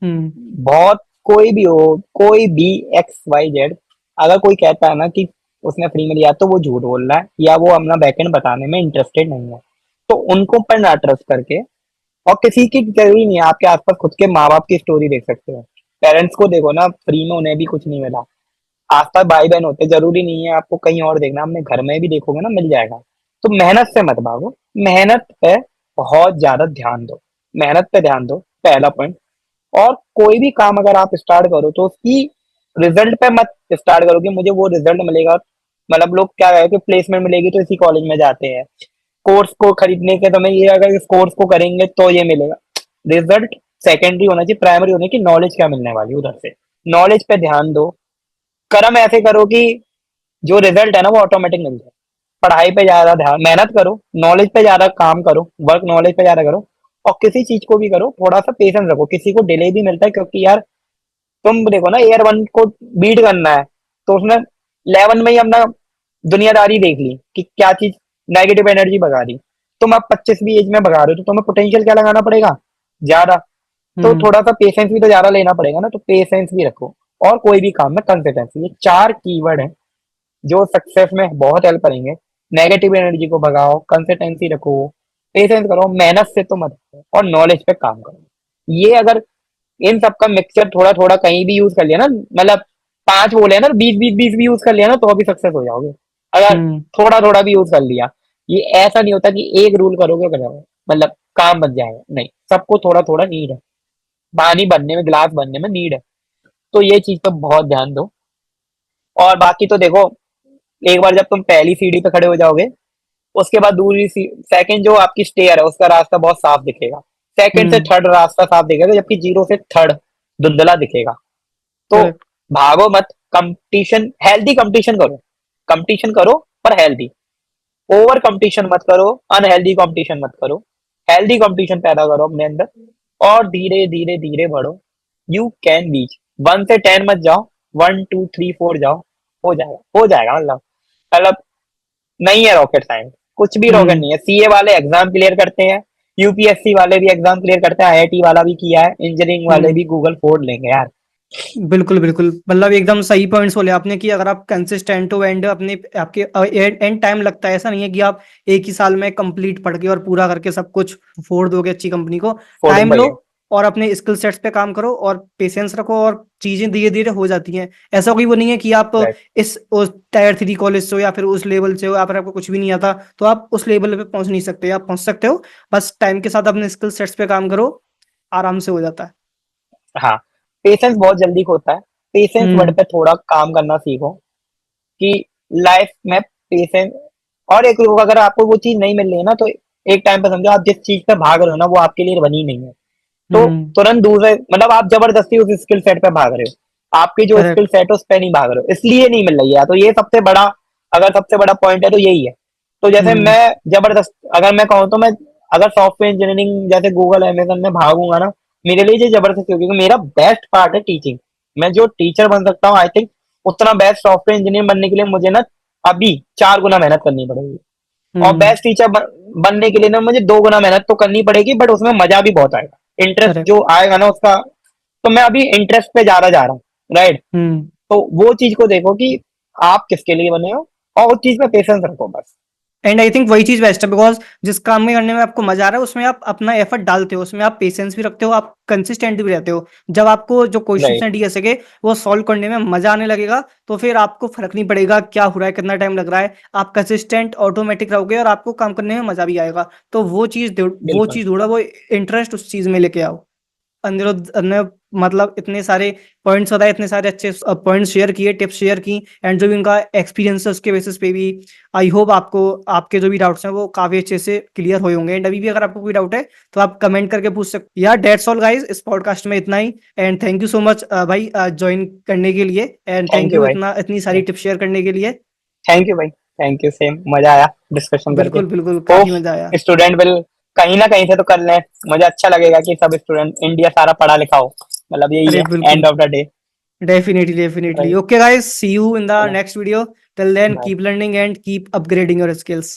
हम्म। बहुत, कोई भी हो, कोई भी XYZ, अगर कोई कहता है ना कि उसने फ्री में लिया तो वो झूठ बोल रहा है या वो अपना बैकएंड बताने में इंटरेस्टेड नहीं है। तो उनको पर ना ट्रस्ट करके, और किसी की जरूरी नहीं है, आपके आसपास खुद के माँ बाप की स्टोरी देख सकते हो। पेरेंट्स को देखो ना, फ्री में उन्हें भी कुछ नहीं मिला। आसपास भाई बहन होते, जरूरी नहीं है आपको कहीं और देखना, अपने घर में भी देखोगे ना मिल जाएगा। तो मेहनत से मत भागो, मेहनत पे बहुत ज्यादा ध्यान दो, मेहनत पे ध्यान दो, पहला पॉइंट। और कोई भी काम अगर आप स्टार्ट करो तो उसकी रिजल्ट पे मत स्टार्ट करो कि मुझे वो रिजल्ट मिलेगा। मतलब लोग क्या है कि प्लेसमेंट मिलेगी तो इसी कॉलेज में जाते हैं, कोर्स को खरीदने के समय ये अगर इस कोर्स को करेंगे तो ये मिलेगा। रिजल्ट सेकेंडरी होना चाहिए, प्राइमरी होने की नॉलेज क्या मिलने वाली है उधर से। नॉलेज पे ध्यान दो, कर्म ऐसे करो कि जो रिजल्ट है ना वो ऑटोमेटिक मिल जाए। पढ़ाई पे ज्यादा ध्यान, मेहनत करो, नॉलेज पे ज्यादा काम करो, वर्क नॉलेज पे ज्यादा करो। और किसी चीज को भी करो थोड़ा सा पेशेंस रखो। किसी को डिले भी मिलता है, क्योंकि यार तुम देखो ना, एयर 1 को बीट करना है तो उसने 11 में ही अपना दुनियादारी देख ली कि क्या चीज नेगेटिव एनर्जी भगा दी। तुम अब 25वीं एज में भगा रहे हो तो तुम्हें पोटेंशियल क्या लगाना पड़ेगा, ज्यादा। तो हम्म। थोड़ा सा पेशेंस भी तो ज्यादा लेना पड़ेगा ना, तो पेशेंस भी रखो। और कोई भी काम में कंसिस्टेंसी, ये 4 कीवर्ड है जो सक्सेस में बहुत हेल्प करेंगे। नेगेटिव एनर्जी को भगाओ, कंसिस्टेंसी रखो, पेशेंस करो, मेहनत से तो मत करो, और नॉलेज पे काम करो। ये अगर इन सबका मिक्सचर थोड़ा थोड़ा कहीं भी यूज कर लिया ना, मतलब 5 बोले ना, 20 20 20 भी यूज कर लिया ना तो भी सक्सेस हो जाओगे। अगर हम्म। थोड़ा थोड़ा भी यूज कर लिया। ये ऐसा नहीं होता कि एक रूल करोगे करोगे मतलब काम बन जाएगा, नहीं, सबको थोड़ा थोड़ा नीड है। पानी बनने में, गिलास बनने में नीड है। तो ये चीज पे बहुत ध्यान दो। और बाकी तो देखो, एक बार जब तुम पहली सीढ़ी पे खड़े हो जाओगे, उसके बाद दूसरी सेकंड जो आपकी स्टेयर है उसका रास्ता बहुत साफ दिखेगा। सेकंड से हम्म। थर्ड रास्ता साफ दिखेगा, जबकि जीरो से थर्ड धुंधला दिखेगा। तो करेक्ट। भागो मत, कंपटीशन, हेल्दी कंपटीशन करो। कंपटीशन करो पर हेल्दी, ओवर कंपटीशन मत करो, अनहेल्दी कंपटीशन मत करो। हेल्दी कंपटीशन पैदा करो अपने अंदर, और धीरे धीरे धीरे बढ़ो। You can reach. 1 से 10 मत जाओ, 1 2 3 4 जाओ, हो जाएगा, हो जाएगा। मतलब नहीं है रॉकेट साइंस, कुछ भी रॉकेट हम्म। नहीं है। सीए वाले एग्जाम क्लियर करते हैं, यूपीएससी वाले भी एग्जाम क्लियर करते हैं, आईआईटी वाला भी किया है, इंजीनियरिंग वाले हम्म। भी गूगल फोड़ लेंगे यार। बिल्कुल बिल्कुल, मतलब एकदम सही पॉइंट्स बोले आपने कि अगर आप कंसिस्टेंट हो एंड अपने आपके एंड टाइम लगता है, ऐसा नहीं है कि आप एक ही साल में कंप्लीट पढ़ के और पूरा करके सब कुछ फोड़ दोगे अच्छी कंपनी को। फोड़ूंगा टाइम लो ये। और अपने स्किल सेट्स पे काम करो और पेशेंस रखो और चीजें धीरे धीरे हो जाती हैं। ऐसा कोई वो नहीं है कि आप राइट। इस उस टायर 3 कॉलेज से हो या फिर उस लेवल से हो या फिर आपको कुछ भी नहीं आता तो आप उस लेवल पे पहुंच नहीं सकते, आप पहुंच सकते हो। बस टाइम के साथ अपने स्किल सेट्स पे काम करो, आराम से हो जाता है। हाँ, पेशेंस बहुत जल्दी खोता है। पेशेंस वर्ड हम्म। पे थोड़ा काम करना सीखो कि लाइफ में पेशेंस। और एक, अगर आपको वो चीज नहीं मिल रही है ना, तो एक टाइम पे समझो आप जिस चीज पे भाग रहे हो ना वो आपके लिए बनी नहीं है। तो हम्म। तुरंत दूसरे, मतलब आप जबरदस्ती उस स्किल सेट पे भाग रहे हो। आपकी जो Correct. स्किल सेट है उस पर नहीं भाग रहे हो, इसलिए नहीं मिल रही है। तो ये सबसे बड़ा, अगर सबसे बड़ा पॉइंट है तो यही है। तो जैसे हम्म। मैं जबरदस्त, अगर मैं कहूँ तो मैं अगर सॉफ्टवेयर इंजीनियरिंग जैसे गूगल अमेजन में भागूंगा ना, मेरे लिए ये जबरदस्त होगी, क्योंकि मेरा बेस्ट पार्ट है टीचिंग। मैं जो टीचर बन सकता हूँ, आई थिंक उतना बेस्ट सॉफ्टवेयर इंजीनियर बनने के लिए मुझे ना अभी 4 गुना मेहनत करनी पड़ेगी। और हम्म। बेस्ट टीचर बनने के लिए ना मुझे 2 गुना मेहनत तो करनी पड़ेगी, बट उसमें मजा भी बहुत आएगा, इंटरेस्ट करेक्ट। जो आएगा ना उसका। तो मैं अभी इंटरेस्ट पे ज्यादा जा रहा हूँ, राइट। हम्म। तो वो चीज को देखो कि आप किसके लिए बने हो, और उस चीज में पेशेंस रखो बस। एंड आई थिंक वही चीज बेस्ट है, बिकॉज जिस काम में करने में आपको मजा आ रहा है उसमें आप अपना एफर्ट डालते हो, उसमें आप पेशेंस भी रखते हो, आप कंसिस्टेंट भी रहते हो। जब आपको जो क्वेश्चंस राइट, हैं डीएसए के वो सॉल्व करने में मजा आने लगेगा, तो फिर आपको फर्क नहीं पड़ेगा क्या हो रहा है, कितना टाइम लग रहा है, आप कंसिस्टेंट ऑटोमेटिक रहोगे और आपको काम करने में मजा भी आएगा। तो वो बिल्कुल। चीज ढूंढो, वो इंटरेस्ट उस चीज में लेके आओ। अनिरुद्ध ने मतलब इतने सारे पॉइंट्स बताए, इतने सारे अच्छे पॉइंट्स शेयर किए, टिप्स शेयर की, एंड जो भी उनका एक्सपीरियंस है उसके बेसिस पे भी आई होप आपको आपके जो भी डाउट्स हैं वो काफी अच्छे से क्लियर हुए होंगे। एंड अभी भी अगर आपको कोई डाउट है तो आप कमेंट करके पूछ सकते। यार दैट्स ऑल गाइस, इस पॉडकास्ट में इतना ही। And thank you so much भाई ज्वाइन करने के लिए, and thank thank you you भाई। इतना इतनी सारी टिप्स शेयर करने के लिए। थैंक यू भाई, थैंक यू, सेम, मजा आया डिस्कशन करके। बिल्कुल बिल्कुल, होप काफी मजा आया। स्टूडेंट विल कहीं ना कहीं से तो कर लें। मुझे अच्छा लगेगा कि सब स्टूडेंट इंडिया सारा पढ़ा लिखा हो, मतलब यही अरे है बिल्कुल, end of the day. definitely definitely, right, okay guys, see you in the चलो next video. Till then, bye. keep learning and keep upgrading your skills.